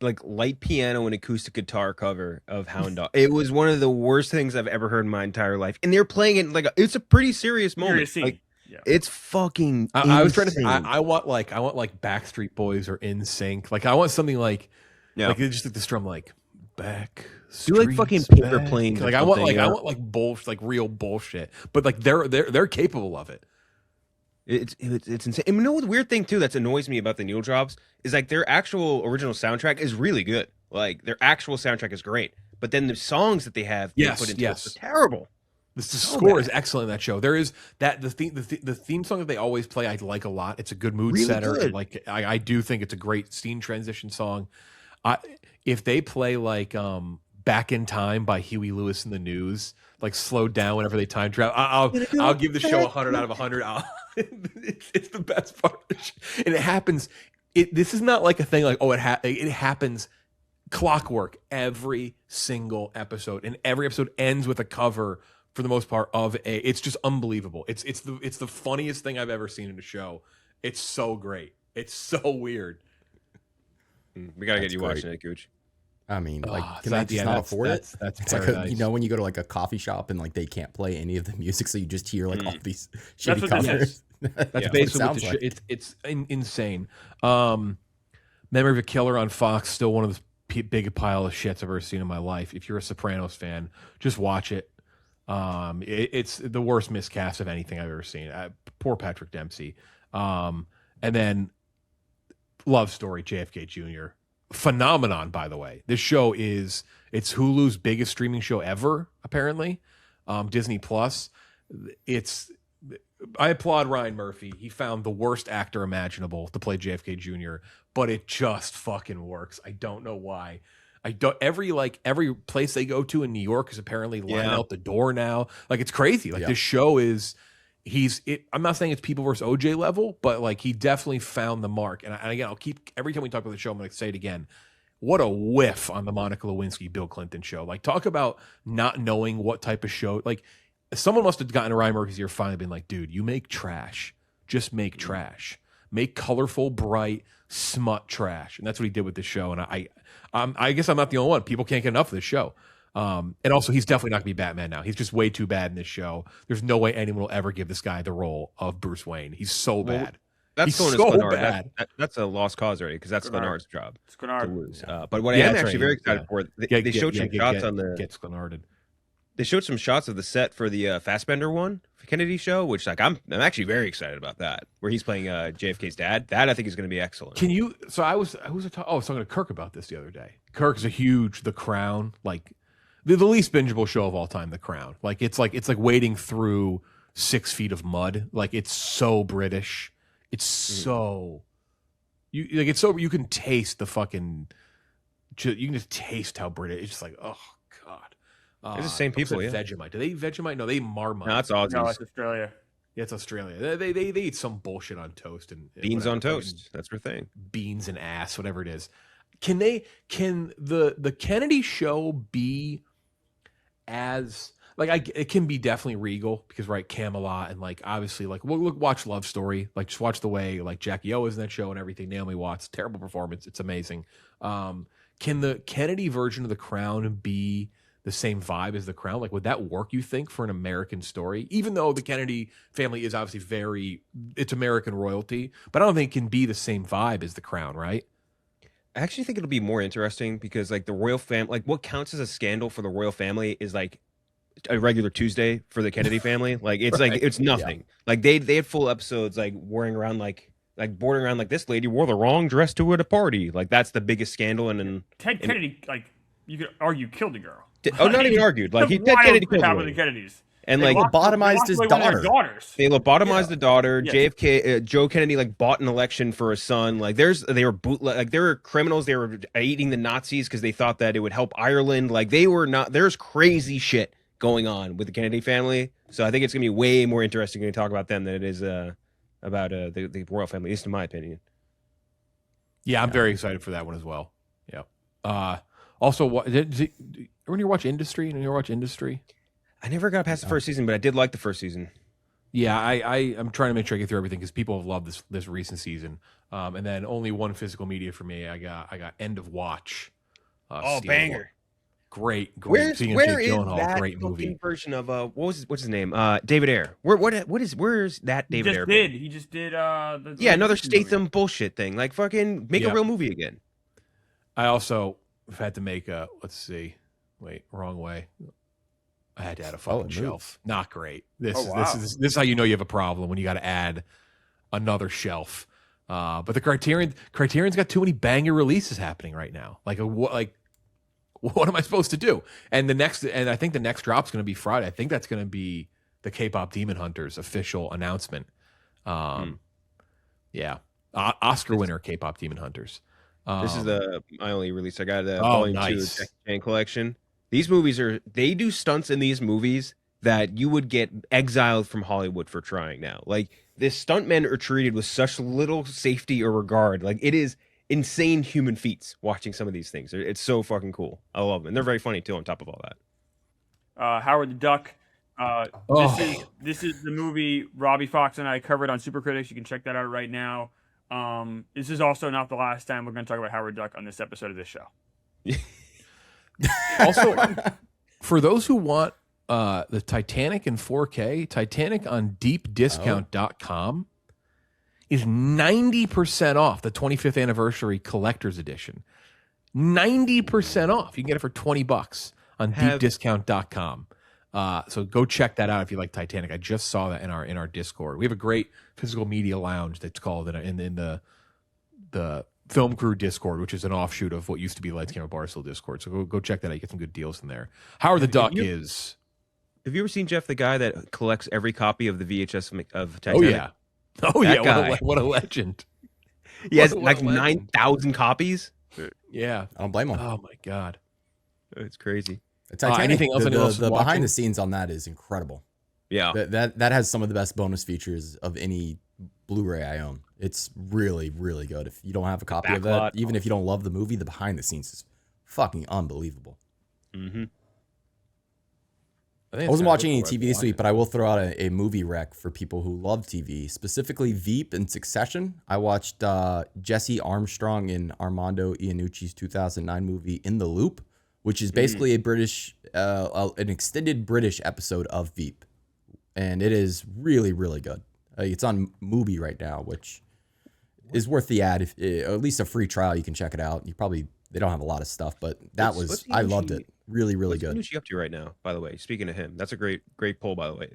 Like light piano and acoustic guitar cover of Hound Dog. It was one of the worst things I've ever heard in my entire life. And they're playing it like it's a pretty serious moment. Like, Yeah. it's fucking. I was trying to say, insane. I want like Backstreet Boys or In Sync. Like I want something like just like the strum like back. Do like fucking paper planes. Like I want like bullshit, like real bullshit. But like they're capable of it. It's insane. And you know what the weird thing too that annoys me about the needle drops is like their actual original soundtrack is really good. Like their actual soundtrack is great, but then the songs that they have put into it are terrible. The score is excellent in that show. There is that the theme song that they always play. I like a lot. It's a good mood setter. Good. Like I do think it's a great scene transition song. If they play like "Back in Time" by Huey Lewis and the News, like slowed down whenever they time travel, I'll give the show 100 out of 100. It's the best part, and it happens. This is not like a thing like it happens clockwork every single episode, and every episode ends with a cover for the most part of it's just unbelievable. It's the funniest thing I've ever seen in a show. It's so great. It's so weird. We gotta get you watching it, Gooch. I mean, like, can I just not afford it? That's it's like when you go to like a coffee shop and like they can't play any of the music, so you just hear like all these shitty covers. That's basically what the like. It's insane. Memory of a Killer on Fox, still one of the big pile of shits I've ever seen in my life. If you're a Sopranos fan, just watch it. It's the worst miscast of anything I've ever seen. Poor Patrick Dempsey. And then Love Story, JFK Jr. Phenomenon, by the way. This show it's Hulu's biggest streaming show ever, apparently. Disney Plus. I applaud Ryan Murphy. He found the worst actor imaginable to play JFK Jr., but it just fucking works. I don't know why. Every place they go to in New York is apparently lined out the door now. Like it's crazy. Like this show is I'm not saying it's People vs. OJ level, but like he definitely found the mark. And again, I'll keep every time we talk about the show, I'm going to say it again. What a whiff on the Monica Lewinsky, Bill Clinton show. Like talk about not knowing what type of show. Like someone must have gotten Ryan Murphy's ear finally been like, dude, you make trash. Just make trash. Make colorful, bright, smut trash. And that's what he did with this show. And I guess I'm not the only one. People can't get enough of this show. And also, he's definitely not going to be Batman now. He's just way too bad in this show. There's no way anyone will ever give this guy the role of Bruce Wayne. He's so bad. That's he's so Glenard. Bad. That's a lost cause already because that's Glenard's job. It's Glenard. To lose. But what I am actually very excited for, they showed some shots on the. Gets Glenarded. they showed some shots of the set for the Fassbender one, for Kennedy show, which like I'm actually very excited about that, where he's playing JFK's dad. That I think is going to be excellent. Can you? So I was talking to Kirk about this the other day. Kirk is a huge The Crown, like the least bingeable show of all time. The Crown, like it's like wading through 6 feet of mud. Like it's so British. It's so it's so you can taste the fucking. You can just taste how British. It's just like, oh god. It's the same people, yeah. Vegemite. Do they eat Vegemite? No, they eat Marmite. No, that's Aussies. No, it's Australia. Yeah, it's Australia. They eat some bullshit on toast and beans whatever, on toast. That's their thing. Beans and ass, whatever it is. Can the Kennedy show be as like it can be definitely regal because right Camelot and like obviously like watch Love Story, like just watch the way like Jackie O is in that show and everything. Naomi Watts, terrible performance. It's amazing. Can the Kennedy version of The Crown be the same vibe as The Crown? Like, would that work, you think, for an American story? Even though the Kennedy family is obviously it's American royalty, but I don't think it can be the same vibe as The Crown, right? I actually think it'll be more interesting because like the royal family, like what counts as a scandal for the royal family is like a regular Tuesday for the Kennedy family. Like it's right. Like it's nothing. Yeah. Like they had full episodes like bordering around like this lady wore the wrong dress to a party. Like that's the biggest scandal. And Ted Kennedy, like you could argue, killed a girl. Not even argued. Like Ted Kennedy killed the Kennedys. And they lobotomized his daughter. They lobotomized the daughter. Yes. JFK, Joe Kennedy, like bought an election for a son. Like they were criminals. They were aiding the Nazis because they thought that it would help Ireland. Like they were not. There's crazy shit going on with the Kennedy family. So I think it's gonna be way more interesting to talk about them than it is about the royal family, at least in my opinion. Yeah, I'm very excited for that one as well. Yeah. Also, when you watch Industry? I never got past the first season, but I did like the first season. Yeah, I'm trying to make sure I get through everything because people have loved this recent season. And then only one physical media for me. I got End of Watch. Banger! Great. Where is that great movie version of what's his name? David Ayer. Where's that David Ayer? He just did another Statham bullshit thing. Like fucking make a real movie again. I also had to make wrong way. I had to add a fucking shelf. Not great. This is how you know you have a problem when you got to add another shelf. But the Criterion's got too many banger releases happening right now. What am I supposed to do? And I think the next drop's going to be Friday. I think that's going to be the K-pop Demon Hunters official announcement. Yeah, Oscar winner K-pop Demon Hunters. This is my only release. I got Volume 2 of the Jackie Chan collection. These movies they do stunts in these movies that you would get exiled from Hollywood for trying now. Like the stuntmen are treated with such little safety or regard. Like it is insane human feats watching some of these things. It's so fucking cool. I love them. And they're very funny too on top of all that. Howard the Duck. This is the movie Robbie Fox and I covered on Super Critics. You can check that out right now. This is also not the last time we're going to talk about Howard Duck on this episode of this show. Also, for those who want the Titanic in 4K, Titanic on deepdiscount.com is 90% off the 25th anniversary collector's edition. 90% off. You can get it for $20 on deepdiscount.com. So go check that out if you like Titanic. I just saw that in our Discord. We have a great physical media lounge that's called in the Film Crew Discord, which is an offshoot of what used to be Lights Camera Barstool Discord. So go check that out. You get some good deals in there. Howard the Duck is. Have you ever seen Jeff, the guy that collects every copy of the VHS of Titanic? Oh yeah. What a legend. He has like 9,000 copies. Yeah, I don't blame him. Oh my god, it's crazy. Anything else? The behind the scenes on that is incredible. Yeah, that has some of the best bonus features of any Blu-ray I own. It's really, really good. If you don't have a copy of that, even if you don't love the movie, the behind the scenes is fucking unbelievable. Mm-hmm. I wasn't watching any TV this week, but I will throw out a movie rec for people who love TV, specifically Veep and Succession. I watched Jesse Armstrong in Armando Iannucci's 2009 movie In the Loop, which is basically a British, an extended British episode of Veep. And it is really, really good. It's on Mubi right now, which is worth the ad. If at least a free trial, you can check it out. They don't have a lot of stuff, but I loved it. Really, really What's good. Gooch up to right now? By the way, speaking of him, that's a great poll. By the way,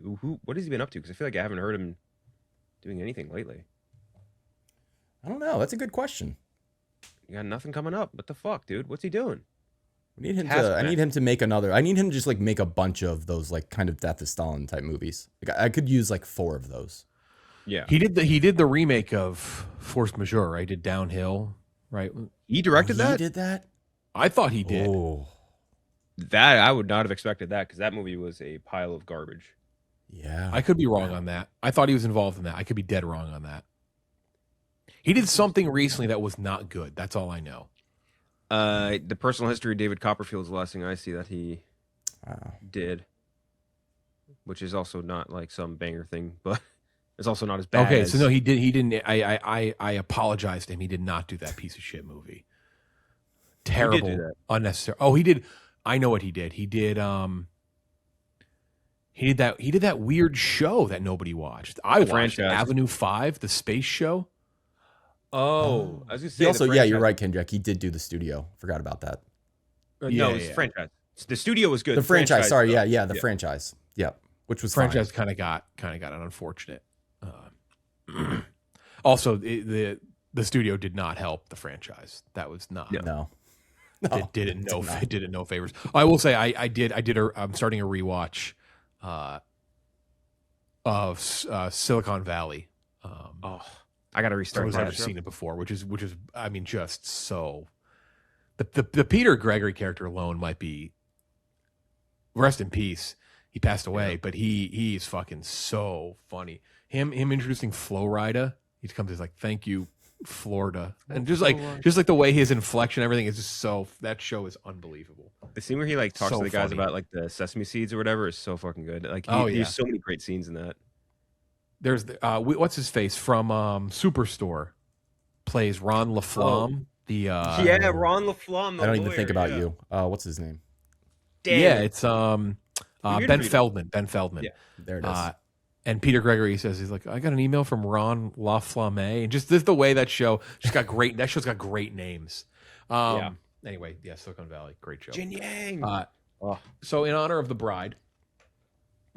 what has he been up to? Because I feel like I haven't heard him doing anything lately. I don't know. That's a good question. You got nothing coming up. What the fuck, dude? What's he doing? We need him to. I need him to make another. I need him to just like make a bunch of those like kind of Death of Stalin type movies. Like I could use like 4 of those. Yeah, he did the remake of Force Majeure. Right, did Downhill. Right, he directed that. He did that. I thought he did. Oh, That I would not have expected that because that movie was a pile of garbage. yeah. I could be wrong on that. I thought he was involved in that. I could be dead wrong on that. He did something recently that was not good. That's all I know. The Personal History of David Copperfield is the last thing I see that he did, which is also not like some banger thing, but it's also not as bad. Okay, so no, he didn't. I apologize to him. He did not do that piece of shit movie. Terrible, unnecessary. Oh, he did. I know what he did. He did that weird show that nobody watched. I watched franchise. Avenue 5, the space show. Oh, I was gonna say. He also, yeah, you're right, Kenjac. He did do the studio. Forgot about that. No, it's franchise. The studio was good. The franchise. Sorry, the franchise. Yeah, which was Franchise fine. kind of got an unfortunate. Also, the studio did not help the franchise. That was not. No. It did it no favors. I will say I'm starting a rewatch of Silicon Valley. I got to restart I've that. never seen it before, which is I mean just so the Peter Gregory character alone might be rest in peace. He passed away, but he's fucking so funny. Him introducing Flo Rida. He comes as like, thank you, Florida, and just like the way his inflection, everything is just so. That show is unbelievable. The scene where he like talks So to the guys funny. about like the sesame seeds or whatever is so fucking good. Like, there's so many great scenes in that. There's what's his face from Superstore plays Ron LaFlamme. Ron LaFlamme. I don't even think about you. What's his name? It's Ben Feldman. Ben Feldman. Yeah. There it is. And Peter Gregory says he's like, I got an email from Ron LaFlamme, and just the way that show's got great names. Anyway, yeah, Silicon Valley, great show. Jin Yang. So in honor of the bride,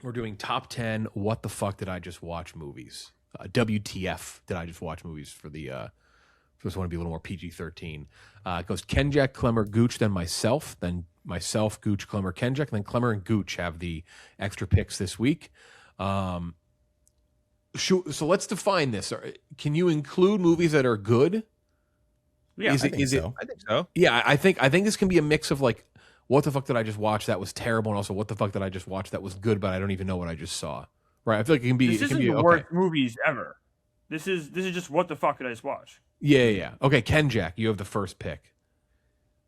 we're doing top 10 what the fuck did I just watch movies. WTF did I just watch movies for the just want to be a little more PG-13. It goes Kenjac, Klemmer, Gooch, then myself, Gooch, Klemmer, Kenjac, then Klemmer and Gooch have the extra picks this week. So let's define this. Can you include movies that are good? Yeah, I think so. I think so. Yeah, I think this can be a mix of like, what the fuck did I just watch that was terrible, and also what the fuck did I just watch that was good, but I don't even know what I just saw. Right? I feel like it can be. This isn't the worst movies ever. This is just what the fuck did I just watch? Yeah. Okay, Kenjac, you have the first pick.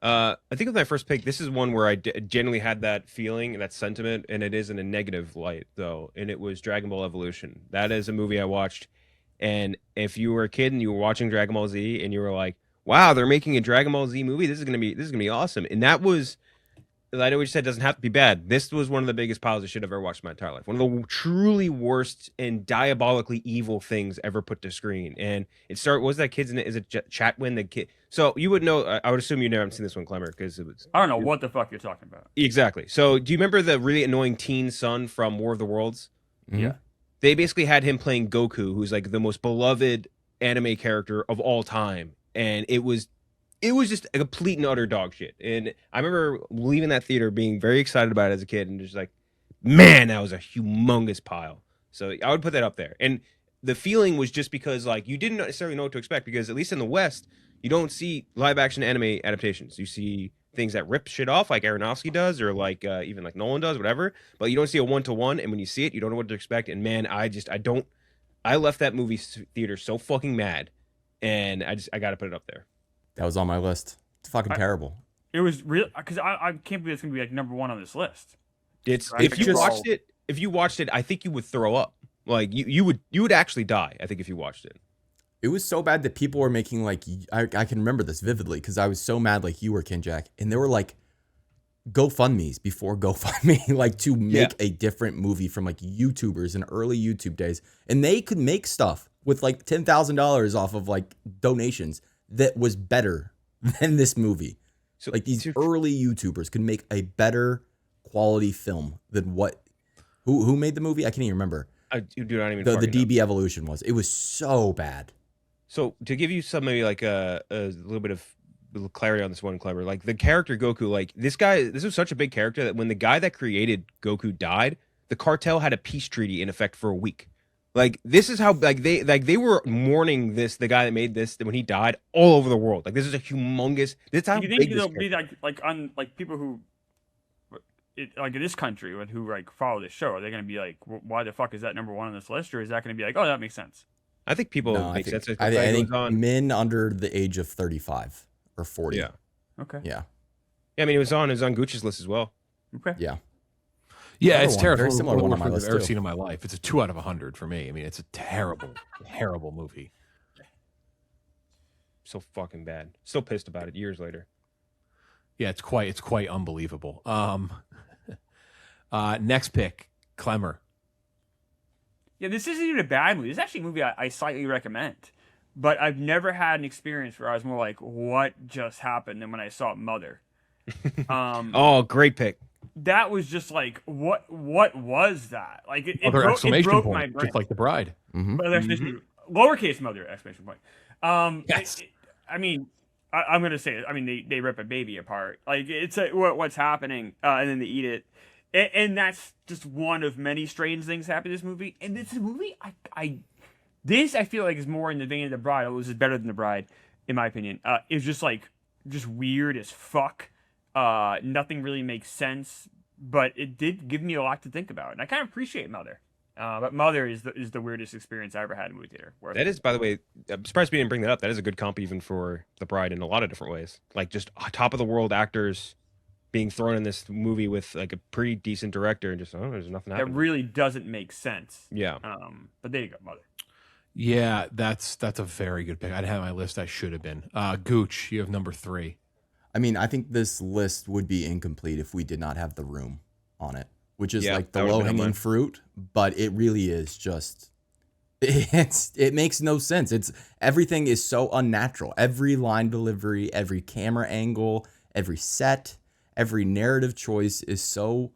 I think with my first pick, this is one where I genuinely had that feeling and that sentiment, and it is in a negative light, though, and it was Dragon Ball Evolution. That is a movie I watched, and if you were a kid and you were watching Dragon Ball Z and you were like, wow, they're making a Dragon Ball Z movie, this is gonna be awesome. And that was, I know what you said doesn't have to be bad. This was one of the biggest piles of shit I've ever watched in my entire life. One of the truly worst and diabolically evil things ever put to screen. And what was that kid's name? Is it Chatwin, the kid? So you would know, I would assume you never seen this one, Klemmer, because it was... I don't know what the fuck you're talking about. Exactly. So do you remember the really annoying teen son from War of the Worlds? Mm-hmm. Yeah. They basically had him playing Goku, who's like the most beloved anime character of all time. And it was just a complete and utter dog shit. And I remember leaving that theater being very excited about it as a kid and just like, man, that was a humongous pile. So I would put that up there. And the feeling was just because like you didn't necessarily know what to expect, because at least in the West, you don't see live action anime adaptations. You see things that rip shit off like Aronofsky does, or like even like Nolan does, whatever. But you don't see a 1-to-1, and when you see it, you don't know what to expect. And man, I left that movie theater so fucking mad, and I got to put it up there. That was on my list. It's fucking terrible. It was real, because I can't believe it's gonna be like number one on this list. If you watched it, I think you would throw up. Like you would actually die, I think, if you watched it. It was so bad that people were making like, I can remember this vividly because I was so mad like you were, Kenjac, and there were like GoFundMes before GoFundMe, like to make a different movie from like YouTubers in early YouTube days. And they could make stuff with like $10,000 off of like donations that was better than this movie. So Like these early YouTubers could make a better quality film than what who made the movie? I can't even remember. I do not even The fucking know. DB Evolution was. It was so bad. So to give you some maybe like a little bit of clarity on this one, Klemmer, like the character Goku, like this was such a big character that when the guy that created Goku died, the cartel had a peace treaty in effect for a week. Like this is how they were mourning the guy that made this when he died all over the world. Like this is a humongous. This is how you big think this there'll be character- like people who like in this country who like follow this show? Are they going to be like, why the fuck is that number one on this list, or is that going to be like, oh, that makes sense? I think people No, make sense. I think men under the age of 35 or 40. Yeah. Okay. Yeah. Yeah, I mean, it was on Gooch's list as well. Okay. Yeah. Yeah, Another it's one, terrible. very similar One one of on the my worst list, I've ever too. seen in my life. It's a 2 out of 100 for me. I mean, it's a terrible, terrible movie. So fucking bad. Still pissed about it years later. Yeah, it's quite unbelievable. Next pick, Klemmer. Yeah, this isn't even a bad movie. This is actually a movie I slightly recommend. But I've never had an experience where I was more like, what just happened than when I saw Mother. Oh, great pick. That was just like, what was that? Like it Exclamation broke point, my brain. just like The Bride. Mother exclamation, lowercase mother exclamation point. Yes. I mean, I'm gonna say it. I mean, they rip a baby apart. Like it's what's happening, and then they eat it, and that's just one of many strange things happen in this movie. And this movie, I feel like is more in the vein of The Bride. Although this is better than The Bride, in my opinion. It's just weird as fuck. Nothing really makes sense, but it did give me a lot to think about, and I kind of appreciate Mother. But Mother is the weirdest experience I ever had in a movie theater. That is, by the way, I'm surprised we didn't bring that up. That is a good comp even for The Bride in a lot of different ways. Like just top of the world actors being thrown in this movie with like a pretty decent director, and just there's nothing happening. That really doesn't make sense. Yeah. But there you go, Mother. Yeah, that's a very good pick. I'd have my list. I should have been. Gooch, you have number 3. I mean, I think this list would be incomplete if we did not have The Room on it, which is like the low-hanging fruit, but it really is just it makes no sense. Everything is so unnatural. Every line delivery, every camera angle, every set, every narrative choice is so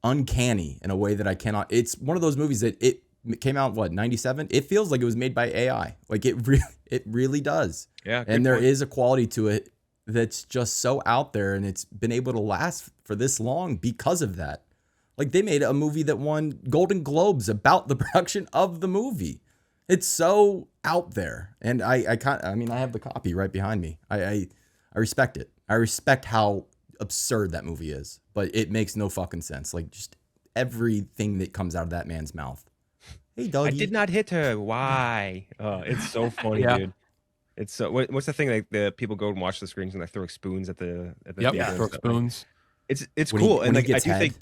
uncanny in a way that I cannot. It's one of those movies that it came out 97. It feels like it was made by AI. Like it really does. Yeah, and there is a quality to it that's just so out there, and it's been able to last for this long because of that. Like they made a movie that won Golden Globes about the production of the movie. It's so out there, and I have the copy right behind me. I respect it. I respect how absurd that movie is, but it makes no fucking sense. Like just everything that comes out of that man's mouth. Hey, doggy. I did not hit her. Why? It's so funny, dude. It's so. What's the thing? Like the people go and watch the screens and they throw spoons at the. Throw spoons. It's cool, and like I do think.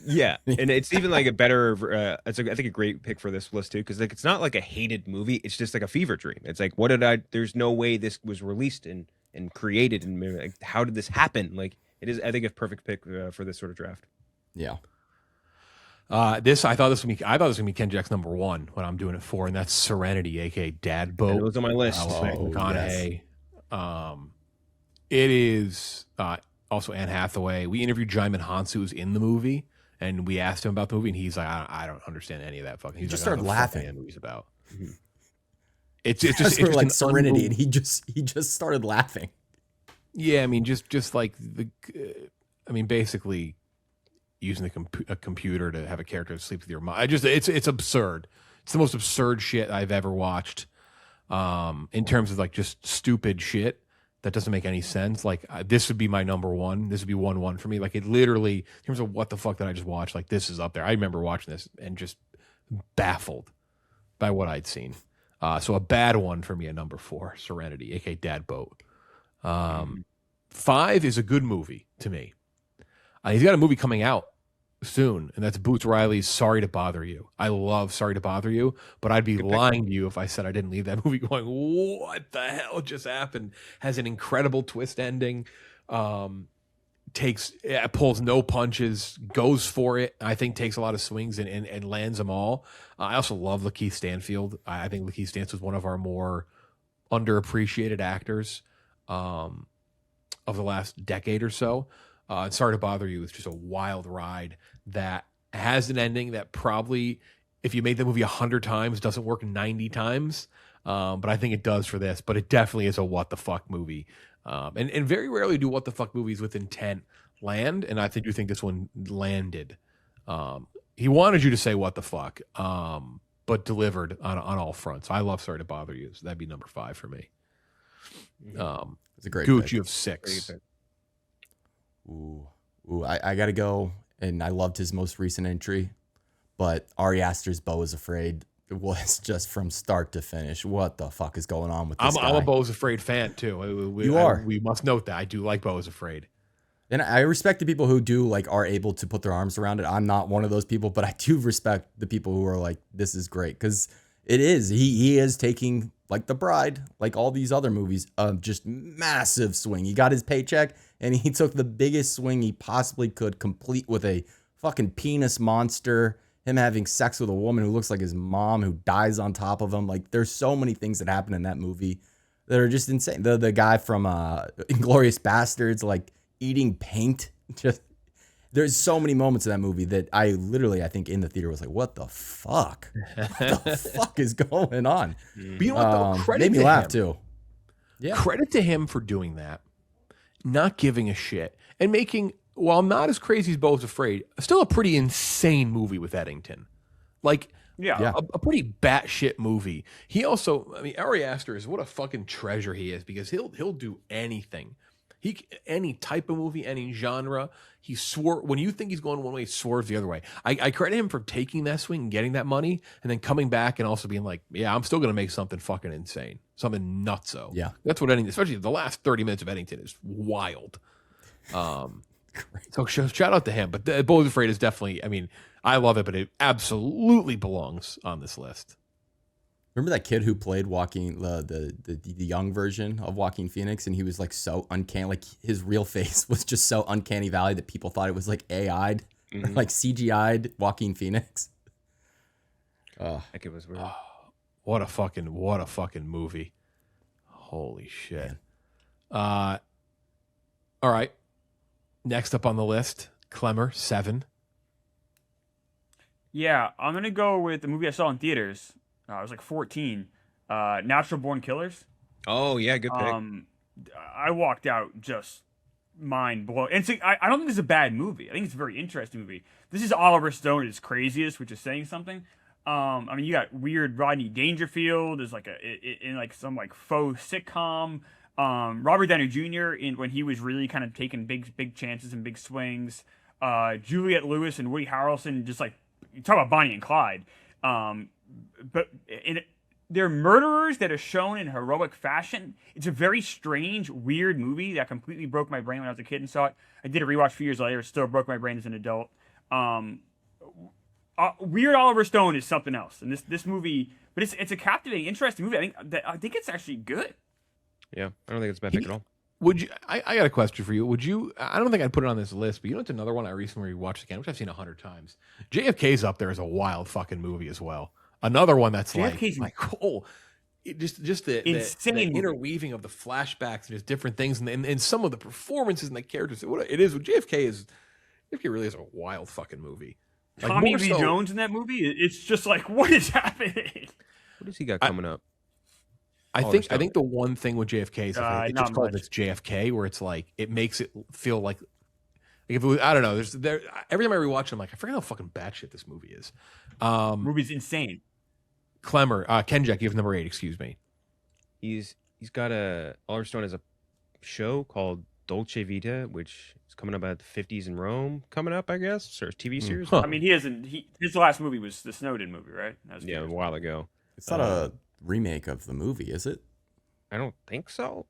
Yeah, and it's even like a better. I think a great pick for this list too, because like it's not like a hated movie. It's just like a fever dream. It's like there's no way this was released and created, and like, how did this happen? Like it is. I think a perfect pick for this sort of draft. Yeah. I thought this was gonna be Kenjac's number 1 when I'm doing it for, and that's Serenity, aka Dad Boat. And it was on my list. McConaughey. Yes. It is also Anne Hathaway. We interviewed Jaimin Hansu, who's in the movie, and we asked him about the movie, and he's like, I don't understand any of that fucking. He just started laughing. The movie's about. Mm-hmm. It's just like Serenity, and he just started laughing. Yeah, I mean, just like basically using a computer to have a character sleep with your mom. It's absurd. It's the most absurd shit I've ever watched. In terms of like just stupid shit that doesn't make any sense. Like this would be my number 1. This would be 1-1 for me. Like it literally, in terms of what the fuck did I just watch? Like this is up there. I remember watching this and just baffled by what I'd seen. So a bad one for me at number 4, Serenity, aka Dad Boat. 5 is a good movie to me. He's got a movie coming out soon, and that's Boots Riley's Sorry to Bother You. I love Sorry to Bother You, but I'd be lying to you if I said I didn't leave that movie going, what the hell just happened? Has an incredible twist ending, pulls no punches, goes for it. I think takes a lot of swings and lands them all. I also love Lakeith Stanfield. I think Lakeith Stanfield is one of our more underappreciated actors. of the last decade or so. Sorry to Bother You is just a wild ride that has an ending that probably, if you made the movie 100 times, doesn't work 90 times. But I think it does for this. But it definitely is a what the fuck movie. And very rarely do what the fuck movies with intent land. And I do think this one landed. He wanted you to say what the fuck, but delivered on all fronts. I love Sorry to Bother You. So that'd be number 5 for me. It's a great Gooch, pick. you have 6. Ooh, I gotta go. And I loved his most recent entry, but Ari Aster's Beau is Afraid was just from start to finish. What the fuck is going on with this guy? I'm a Beau is Afraid fan too. You are. We must note that I do like Beau is Afraid. And I respect the people who do like are able to put their arms around it. I'm not one of those people, but I do respect the people who are like, this is great. Because it is. He is taking, like The Bride, like all these other movies, just massive swing. He got his paycheck and he took the biggest swing he possibly could, complete with a fucking penis monster, him having sex with a woman who looks like his mom who dies on top of him. Like there's so many things that happen in that movie that are just insane. The guy from Inglourious Bastards, like, eating paint. Just there's so many moments in that movie that I think in the theater was like, what the fuck? What the fuck is going on? But you know what though? Credit made me to laugh him. too. Yeah. Credit to him for doing that, not giving a shit, and making, while not as crazy as Beau is Afraid, still a pretty insane movie with Eddington. Like, Yeah. a pretty batshit movie. He also, I mean, Ari Aster is what a fucking treasure he is, because he'll do anything. Any type of movie, any genre. He swore, when you think he's going one way, he swerves the other way. I credit him for taking that swing and getting that money, and then coming back and also being like, yeah, I'm still going to make something fucking insane, something nutso. Yeah. That's what Eddington, especially the last 30 minutes of Eddington, is wild. So shout out to him. But Beau is Afraid is definitely, I mean, I love it, but it absolutely belongs on this list. Remember that kid who played the young version of Joaquin Phoenix, and he was like so uncanny, like his real face was just so uncanny valley that people thought it was like AI'd, like CGI'd Joaquin Phoenix. That kid was weird. What a fucking movie. Holy shit. All right. Next up on the list, Klemmer, 7. Yeah, I'm gonna go with the movie I saw in theaters. I was like 14. Natural Born Killers. Oh yeah, good pick. I walked out just mind blown. And I don't think this is a bad movie. I think it's a very interesting movie. This is Oliver Stone at his craziest, which is saying something. I mean, you got weird Rodney Dangerfield is like in like some like faux sitcom. Robert Downey Jr. when he was really kind of taking big chances and big swings. Juliette Lewis and Woody Harrelson, just like, you talk about Bonnie and Clyde. But they're murderers that are shown in heroic fashion. It's a very strange, weird movie that completely broke my brain when I was a kid and saw it. I did a rewatch a few years later. It still broke my brain as an adult. Weird Oliver Stone is something else. And this movie, but it's a captivating, interesting movie. I think it's actually good. Yeah, I don't think it's a bad pick at all. Would you? I got a question for you. Would you? I don't think I'd put it on this list, but you know, it's another one I recently watched again, which I've seen 100 times. JFK's up there as a wild fucking movie as well. Another one that's JFK's like just the insane interweaving of the flashbacks and just different things, and some of the performances and the characters. What it is with JFK really is a wild fucking movie. Like, Tommy Lee Jones in that movie, it's just like, what is happening? What does he got coming up? I think the one thing with JFK is it just calls it's JFK, where it's like it makes it feel like if it was, I don't know. Every time I rewatch it, I'm like, I forget how fucking batshit this movie is. Movie's insane. Klemmer, Kenjac, you have number 8. Excuse me. He's got Oliver Stone has a show called Dolce Vita, which is coming up at the 50s in Rome. Coming up, I guess, or a TV series. I mean, his last movie was the Snowden movie, right? That was Yeah, a while ago. It's not a remake of the movie, is it? I don't think so.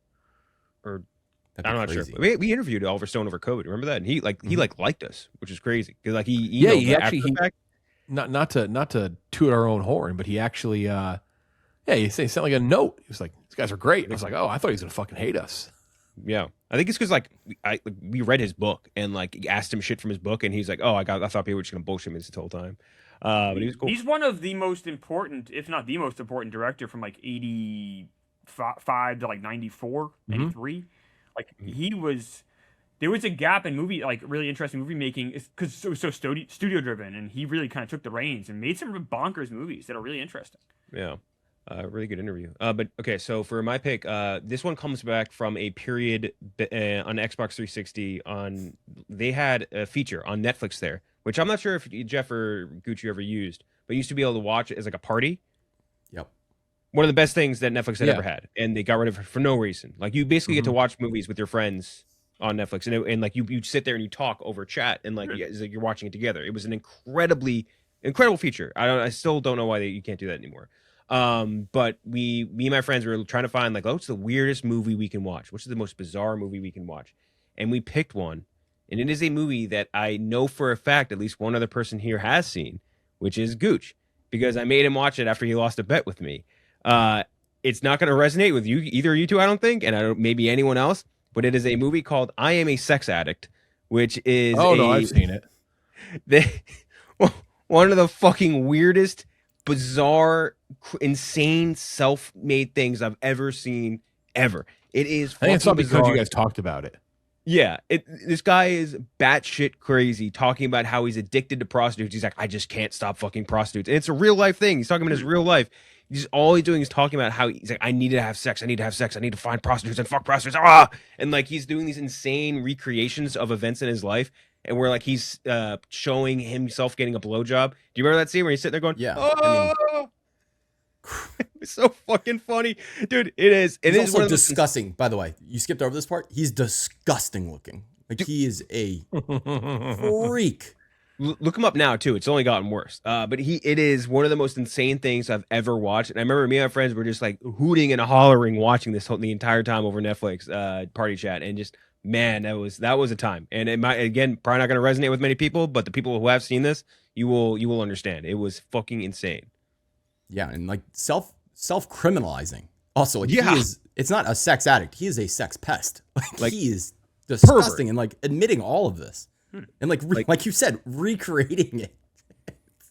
Or That'd I'm be not crazy. sure. We interviewed Oliver Stone over COVID. Remember that? And he liked us, which is crazy because he not to toot our own horn, but he actually he sent like a note. He was like, these guys are great. And I was like, oh, I thought he was gonna fucking hate us. Yeah, I think it's because we read his book and like asked him shit from his book, and he's like, oh, I thought people were just gonna bullshit me this whole time. But he was cool. He's one of the most important, if not the most important director from like 85 to like 94, 93. Like there was a gap in movie, like really interesting movie making, because it was so studio driven, and he really kind of took the reins and made some bonkers movies that are really interesting. Yeah. Really good interview. But okay, so for my pick, this one comes back from a period on Xbox 360. They had a feature on Netflix there, which I'm not sure if Jeff or Gooch you ever used, but you used to be able to watch it as like a party. Yep. One of the best things that Netflix had ever had, and they got rid of it for no reason. Like you basically get to watch movies with your friends on Netflix, and like you sit there and you talk over chat, and like it's like you're watching it together. It was an incredible feature. I still don't know why you can't do that anymore. But me and my friends were trying to find like, what's the weirdest movie we can watch? What's the most bizarre movie we can watch? And we picked one, and it is a movie that I know for a fact at least one other person here has seen, which is Gooch, because I made him watch it after he lost a bet with me. It's not going to resonate with either of you two, I don't think, and maybe anyone else, but it is a movie called I Am a Sex Addict, which is no, I've seen it. One of the fucking weirdest, bizarre, insane, self-made things I've ever seen, ever. It is. I think it's not bizarre. because you guys talked about it. Yeah, this guy is batshit crazy, talking about how he's addicted to prostitutes. He's like, I just can't stop fucking prostitutes, and it's a real life thing. He's talking about his real life. All he's doing is talking about how he's like, I need to have sex. I need to have sex. I need to find prostitutes and fuck prostitutes. And like he's doing these insane recreations of events in his life. And where like he's showing himself getting a blowjob. Do you remember that scene where he's sitting there going, Yeah. Oh! It's so fucking funny, dude. It is. It is also disgusting. By the way, you skipped over this part. He's disgusting looking. Like he is a freak. Look him up now too. It's only gotten worse. But it is one of the most insane things I've ever watched. And I remember me and my friends were just like hooting and hollering watching this the entire time over Netflix party chat, and just man, that was a time. And it might, again, probably not going to resonate with many people, but the people who have seen this, you will understand. It was fucking insane. Yeah, and like self-criminalizing. Also, like it's not a sex addict. He is a sex pest. Like he is disgusting pervert. And like admitting all of this. And like you said, recreating it.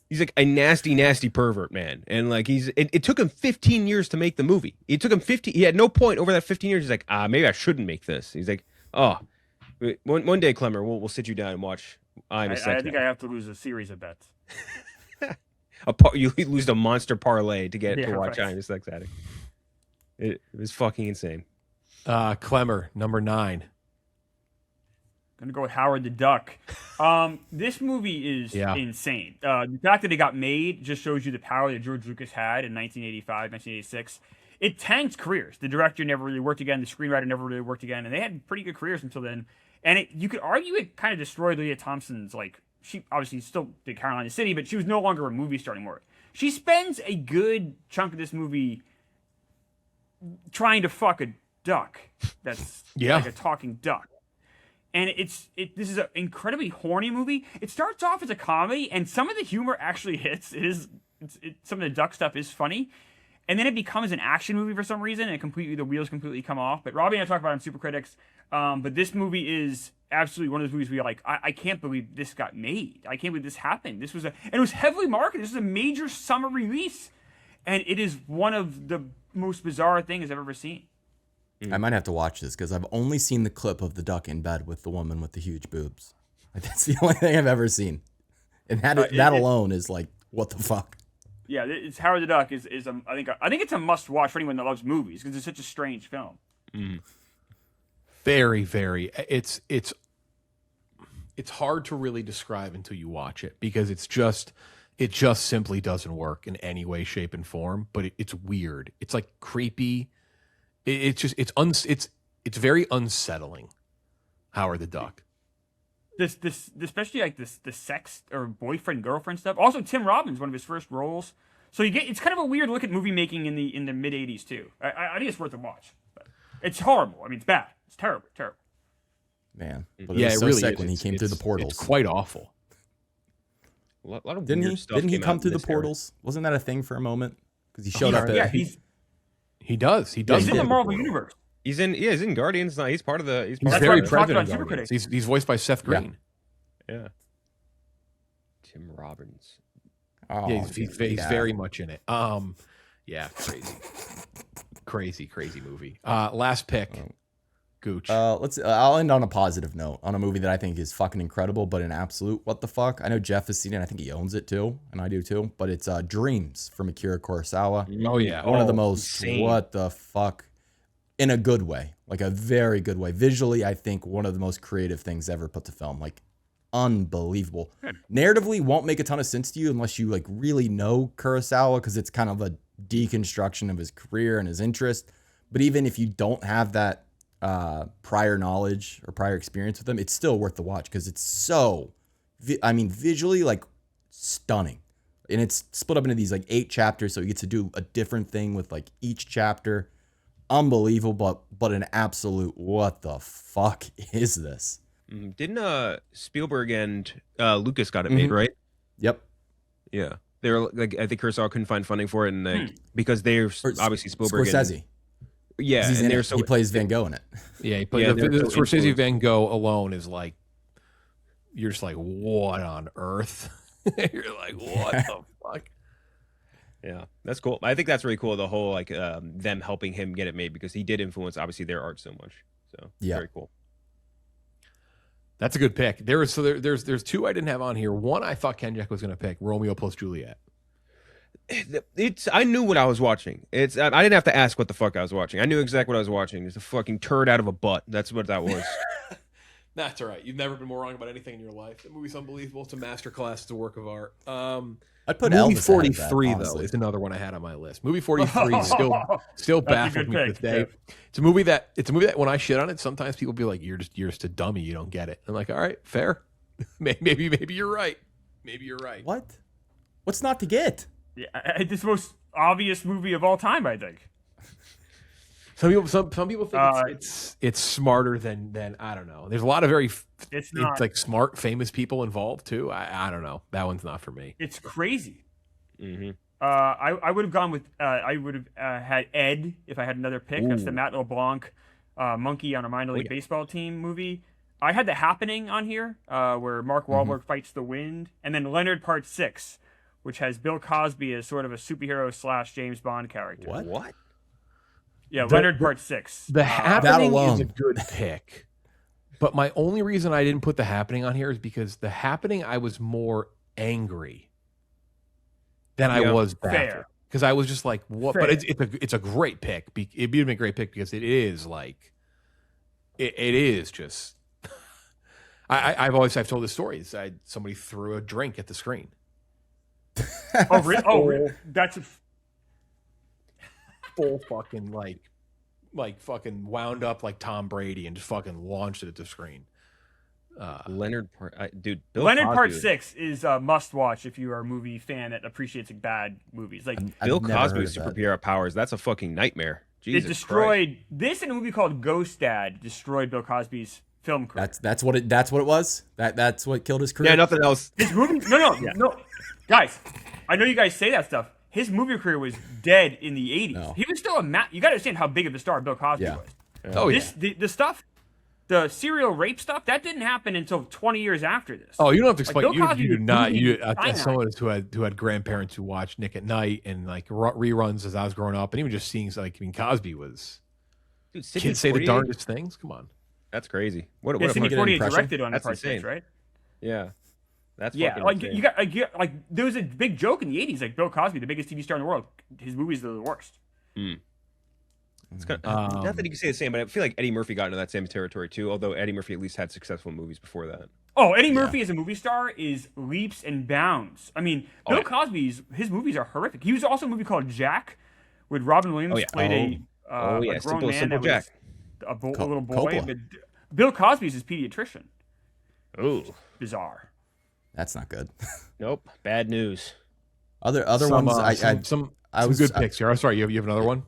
He's like a nasty, nasty pervert, man. And like it took him 15 years to make the movie. It took him 15. He had no point over that 15 years. He's like, maybe I shouldn't make this. He's like, one day, Klemmer, we'll sit you down and watch. I think I have to lose a series of bets. You lose a monster parlay to get to watch. I'm a Sex Addict. It was fucking insane. Klemmer, number 9. Gonna go with Howard the Duck. This movie is insane. The fact that it got made just shows you the power that George Lucas had in 1985, 1986. It tanked careers. The director never really worked again. The screenwriter never really worked again, and they had pretty good careers until then. And you could argue it kind of destroyed Leah Thompson's, like, she obviously still did Carolina City, but she was no longer a movie star anymore. She spends a good chunk of this movie trying to fuck a duck that's like a talking duck. And this is an incredibly horny movie. It starts off as a comedy, and some of the humor actually hits. Some of the duck stuff is funny, and then it becomes an action movie for some reason, and the wheels completely come off. But Robbie and I talked about it on Super Critics. But this movie is absolutely one of those movies where you're like, I can't believe this got made. I can't believe this happened. And it was heavily marketed. This is a major summer release, and it is one of the most bizarre things I've ever seen. I might have to watch this because I've only seen the clip of the duck in bed with the woman with the huge boobs. Like, that's the only thing I've ever seen, and that alone is like, what the fuck? Yeah, it's Howard the Duck is I think it's a must watch for anyone that loves movies because it's such a strange film. Very, very. It's hard to really describe until you watch it because it just simply doesn't work in any way, shape, and form. But it's weird. It's like creepy. It's very unsettling. Howard the Duck. This especially like the sex or boyfriend girlfriend stuff. Also, Tim Robbins, one of his first roles. So it's kind of a weird look at movie making in the mid '80s too. I think it's worth a watch. But it's horrible. I mean, it's bad. It's terrible. Man, but it was so really sick is. when he came through the portals. It's quite awful. A lot of didn't weird he? stuff Didn't he came come out through in the this era. portals? Wasn't that a thing for a moment? Because he showed up. He does. He's in the Marvel universe. He's in Guardians. He's part of the. He's That's very why we talked present about in Guardians. Super He's voiced by Seth Green. Yeah. Tim Robbins. Oh, Yeah, he's very much in it. Yeah, crazy movie. Last pick, Gooch. I'll end on a positive note on a movie that I think is fucking incredible, but an absolute what the fuck. I know Jeff has seen it. I think he owns it too, and I do too. But it's Dreams from Akira Kurosawa. Oh yeah, One of the most insane. what the fuck, in a good way, like a very good way. Visually, I think one of the most creative things ever put to film. Like unbelievable. Narratively, won't make a ton of sense to you unless you like really know Kurosawa, because it's kind of a deconstruction of his career and his interest. But even if you don't have that prior knowledge or prior experience with him, it's still worth the watch because it's so, visually like stunning. And it's split up into these like 8 chapters, so you get to do a different thing with like each chapter. Unbelievable, but an absolute what the fuck is this? Didn't Spielberg and Lucas got it made, right? Yep. Yeah. They were like, I think Kurosawa couldn't find funding for it, and like, because they're obviously Spielberg. Scorsese. Yeah, he's and in it. He plays Van Gogh in it. Yeah, he plays. Scorsese Van Gogh alone is like, you're just like, what on earth? You're like, what the fuck? Yeah, that's cool. I think that's really cool. The whole like them helping him get it made, because he did influence obviously their art so much. So very cool. That's a good pick. There's 2 I didn't have on here. One I thought Kenjac was going to pick, Romeo plus Juliet. I knew what I was watching. I didn't have to ask what the fuck I was watching. I knew exactly what I was watching. It's a fucking turd out of a butt. That's what that was. That's all right. You've never been more wrong about anything in your life. The movie's unbelievable. It's a masterclass. It's a work of art. I'd put movie Elvis 43 ahead of that, though is another one I had on my list. Movie 43 still baffles me to this day. It's a movie that when I shit on it, sometimes people be like, "You're just a dummy. You don't get it." I'm like, "All right, fair. maybe you're right. Maybe you're right." What? What's not to get? Yeah, it's the most obvious movie of all time, I think. Some people think it's smarter than I don't know. There's a lot of it's like smart, famous people involved too. I don't know. That one's not for me. It's crazy. Mm-hmm. I would have gone with I would have had Ed if I had another pick. Ooh. That's the Matt LeBlanc monkey on a minor league baseball team movie. I had The Happening on here, where Mark Wahlberg fights the wind, and then Leonard Part 6, which has Bill Cosby as sort of a superhero / James Bond character. What? Yeah, Leonard Part 6. The Happening alone is a good pick. But my only reason I didn't put The Happening on here is because The Happening, I was more angry than I was baffled. Because I was just like, what? Fair. But it's a great pick. It'd be a great pick because it is like, it is just, I've told this story. Somebody threw a drink at the screen. Oh, really? Oh, that's full fucking like fucking wound up like Tom Brady and just fucking launched it at the screen. Leonard Part, dude. Leonard Part 6 is a must watch if you are a movie fan that appreciates bad movies. Like Bill Cosby's superhero powers. That's a fucking nightmare. Jesus it destroyed Christ. this in a movie called Ghost Dad. Destroyed Bill Cosby's film career. That's what it was. That's what killed his career. Yeah, nothing else. His movie, no, guys. I know you guys say that stuff. His movie career was dead in the 80s. No. He was still you got to understand how big of a star Bill Cosby was. Oh yeah. The stuff, the serial rape stuff, that didn't happen until 20 years after this. Oh, you don't have to explain. Bill Cosby You do not. was As someone who had grandparents who watched Nick at Night and like reruns as I was growing up, and even just seeing Cosby was. Dude, Kids say the darndest things. Come on. That's crazy. What Yeah, a Sidney fucking Poitier impression. directed on That's Part insane. 6, right? Yeah. That's Yeah, fucking like insane. like there was a big joke in the 80s, like Bill Cosby, the biggest TV star in the world, his movies are the worst. It's kind of, not that you can say the same, but I feel like Eddie Murphy got into that same territory too. Although Eddie Murphy at least had successful movies before that. Oh, Eddie Murphy as a movie star is leaps and bounds. I mean, Bill Cosby's his movies are horrific. He was also in a movie called Jack, with Robin Williams played a grown Simple man that Jack. was a little boy. Coppola. But Bill Cosby's his pediatrician. Ooh, Bizarre. That's not good. nope, bad news. Other ones. Some was good picks here. I'm sorry, you have another one.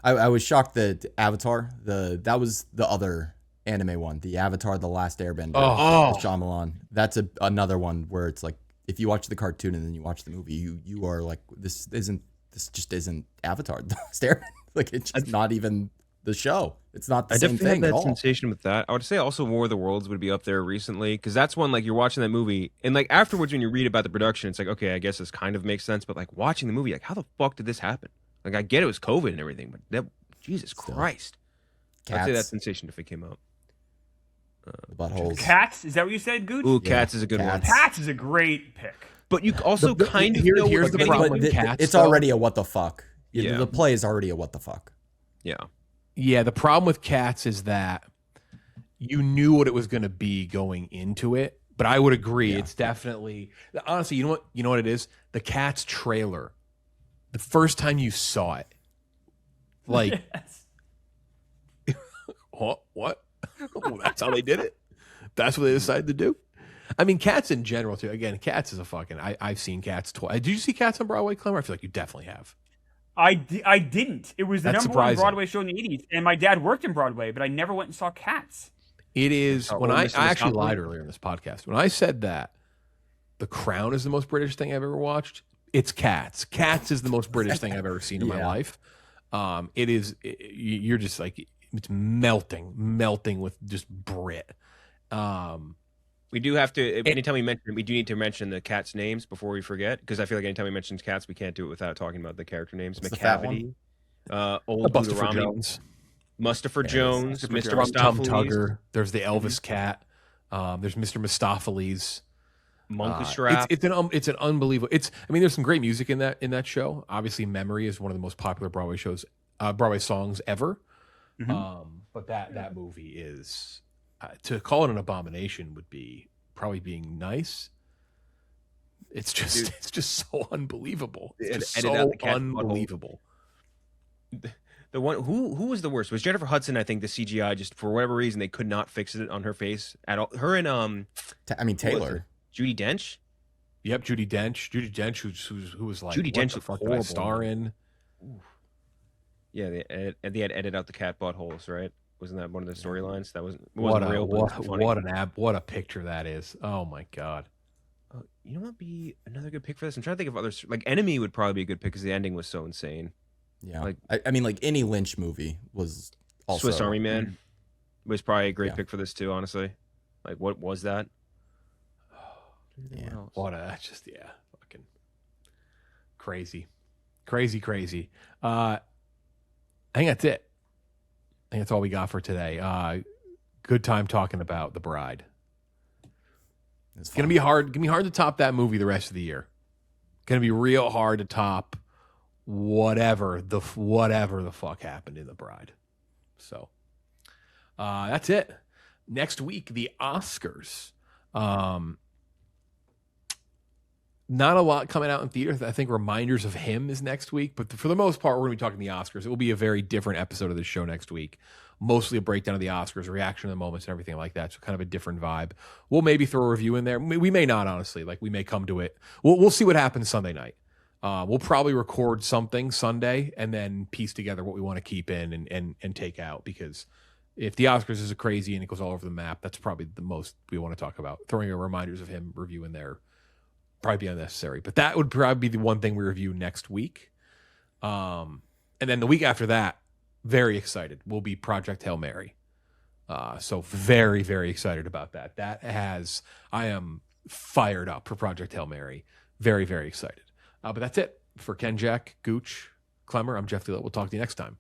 I was shocked that Avatar, that was the other anime one, the Avatar, The Last Airbender, with Shyamalan. That's another one where it's like, if you watch the cartoon and then you watch the movie, you are like, this just isn't Avatar, The Last Airbender. Like, it's just not even the show. It's not the same definitely thing had at that all. sensation with that. I would say also War of the Worlds would be up there recently, because that's one like you're watching that movie and like afterwards when you read about the production, it's like, okay, I guess this kind of makes sense, but like watching the movie, like how the fuck did this happen? Like I get it was COVID and everything, but Jesus Christ. I'd say that Cats. sensation if it came out. The buttholes. Cats? Is that what you said, Gooch? Ooh, Cats is a good one. Cats. Cats is a great pick. But you also kind of know here's what the you're problem getting. with Cats, It's though. already a what the fuck. Yeah. The play is already a what the fuck. Yeah. Yeah, the problem with Cats is that you knew what it was going to be going into it. But I would agree, it's definitely honestly. You know what it is? The Cats trailer. The first time you saw it, like, Yes. what? Oh, that's how they did it. That's what they decided to do. I mean, Cats in general too. Again, Cats is a fucking. I've seen Cats twice. Did you see Cats on Broadway, Klemmer? I feel like you definitely have. I didn't. It was the That's number one surprising. Broadway show in the 80s, and my dad worked in Broadway, but I never went and saw Cats. It is when Oh, I Mr. actually Mistopheles? lied earlier in this podcast. When I said that The Crown is the most British thing I've ever watched, it's Cats. Cats is the most British thing I've ever seen in my life. It is. You're just like it's melting with just Brit. We do have to. Anytime we mention, we do need to mention the cats' names before we forget, because I feel like anytime we mention cats, we can't do it without talking about the character names. What's the fat McCavity, Old Buster Deuteronomy, Jones, Mustafa Jones, Mustafa Mr. Jones. Tum Mistopheles, Tugger. There's the Elvis cat. There's Mr. Mistopheles. Monkeystrap. It's an unbelievable. I mean, there's some great music in that show. Obviously, "Memory" is one of the most popular Broadway songs ever. But that movie is to call it an abomination would be probably being nice. It's just so unbelievable. It's just Edit out so the cat butthole. unbelievable. The one who was the worst was Jennifer Hudson. I think the CGI just for whatever reason they could not fix it on her face at all. Her and Taylor. Judi Dench. Yep, Judi Dench, who was like, Judi what Dench the looked fuck did I horrible. star in? Yeah, they had edited out the cat buttholes, right? Wasn't that one of the storylines? That wasn't What real. But it was funny. what a picture that is. Oh my god. You know what would be another good pick for this? I'm trying to think of others. Like Enemy would probably be a good pick because the ending was so insane. Yeah. Like- I mean, like any Lynch movie was also Swiss Army Man was probably a great Yeah. pick for this too. Honestly, like what was that? Yeah. Fucking crazy. I think that's it. I think that's all we got for today. Good time talking about The Bride. It's gonna be hard. Gonna be hard to top that movie the rest of the year. Gonna be real hard to top whatever the fuck happened in The Bride. So that's it. Next week, the Oscars. Not a lot coming out in theaters. I think Reminders of Him is next week, but for the most part, we're going to be talking the Oscars. It will be a very different episode of the show next week. Mostly a breakdown of the Oscars, reaction to the moments, and everything like that. So kind of a different vibe. We'll maybe throw a review in there. We may not, honestly. Like we may come to it. We'll see what happens Sunday night. We'll probably record something Sunday and then piece together what we want to keep in and take out, because if the Oscars is a crazy and it goes all over the map, that's probably the most we want to talk about. Throwing a Reminders of Him review in there probably be unnecessary, but that would probably be the one thing we review next week. And then the week after that, very excited, will be Project Hail Mary. So very, very excited about that. I am fired up for Project Hail Mary. Very, very excited. But that's it for Kenjac, Gooch, Klemmer. I'm Jeff Dillett. We'll talk to you next time.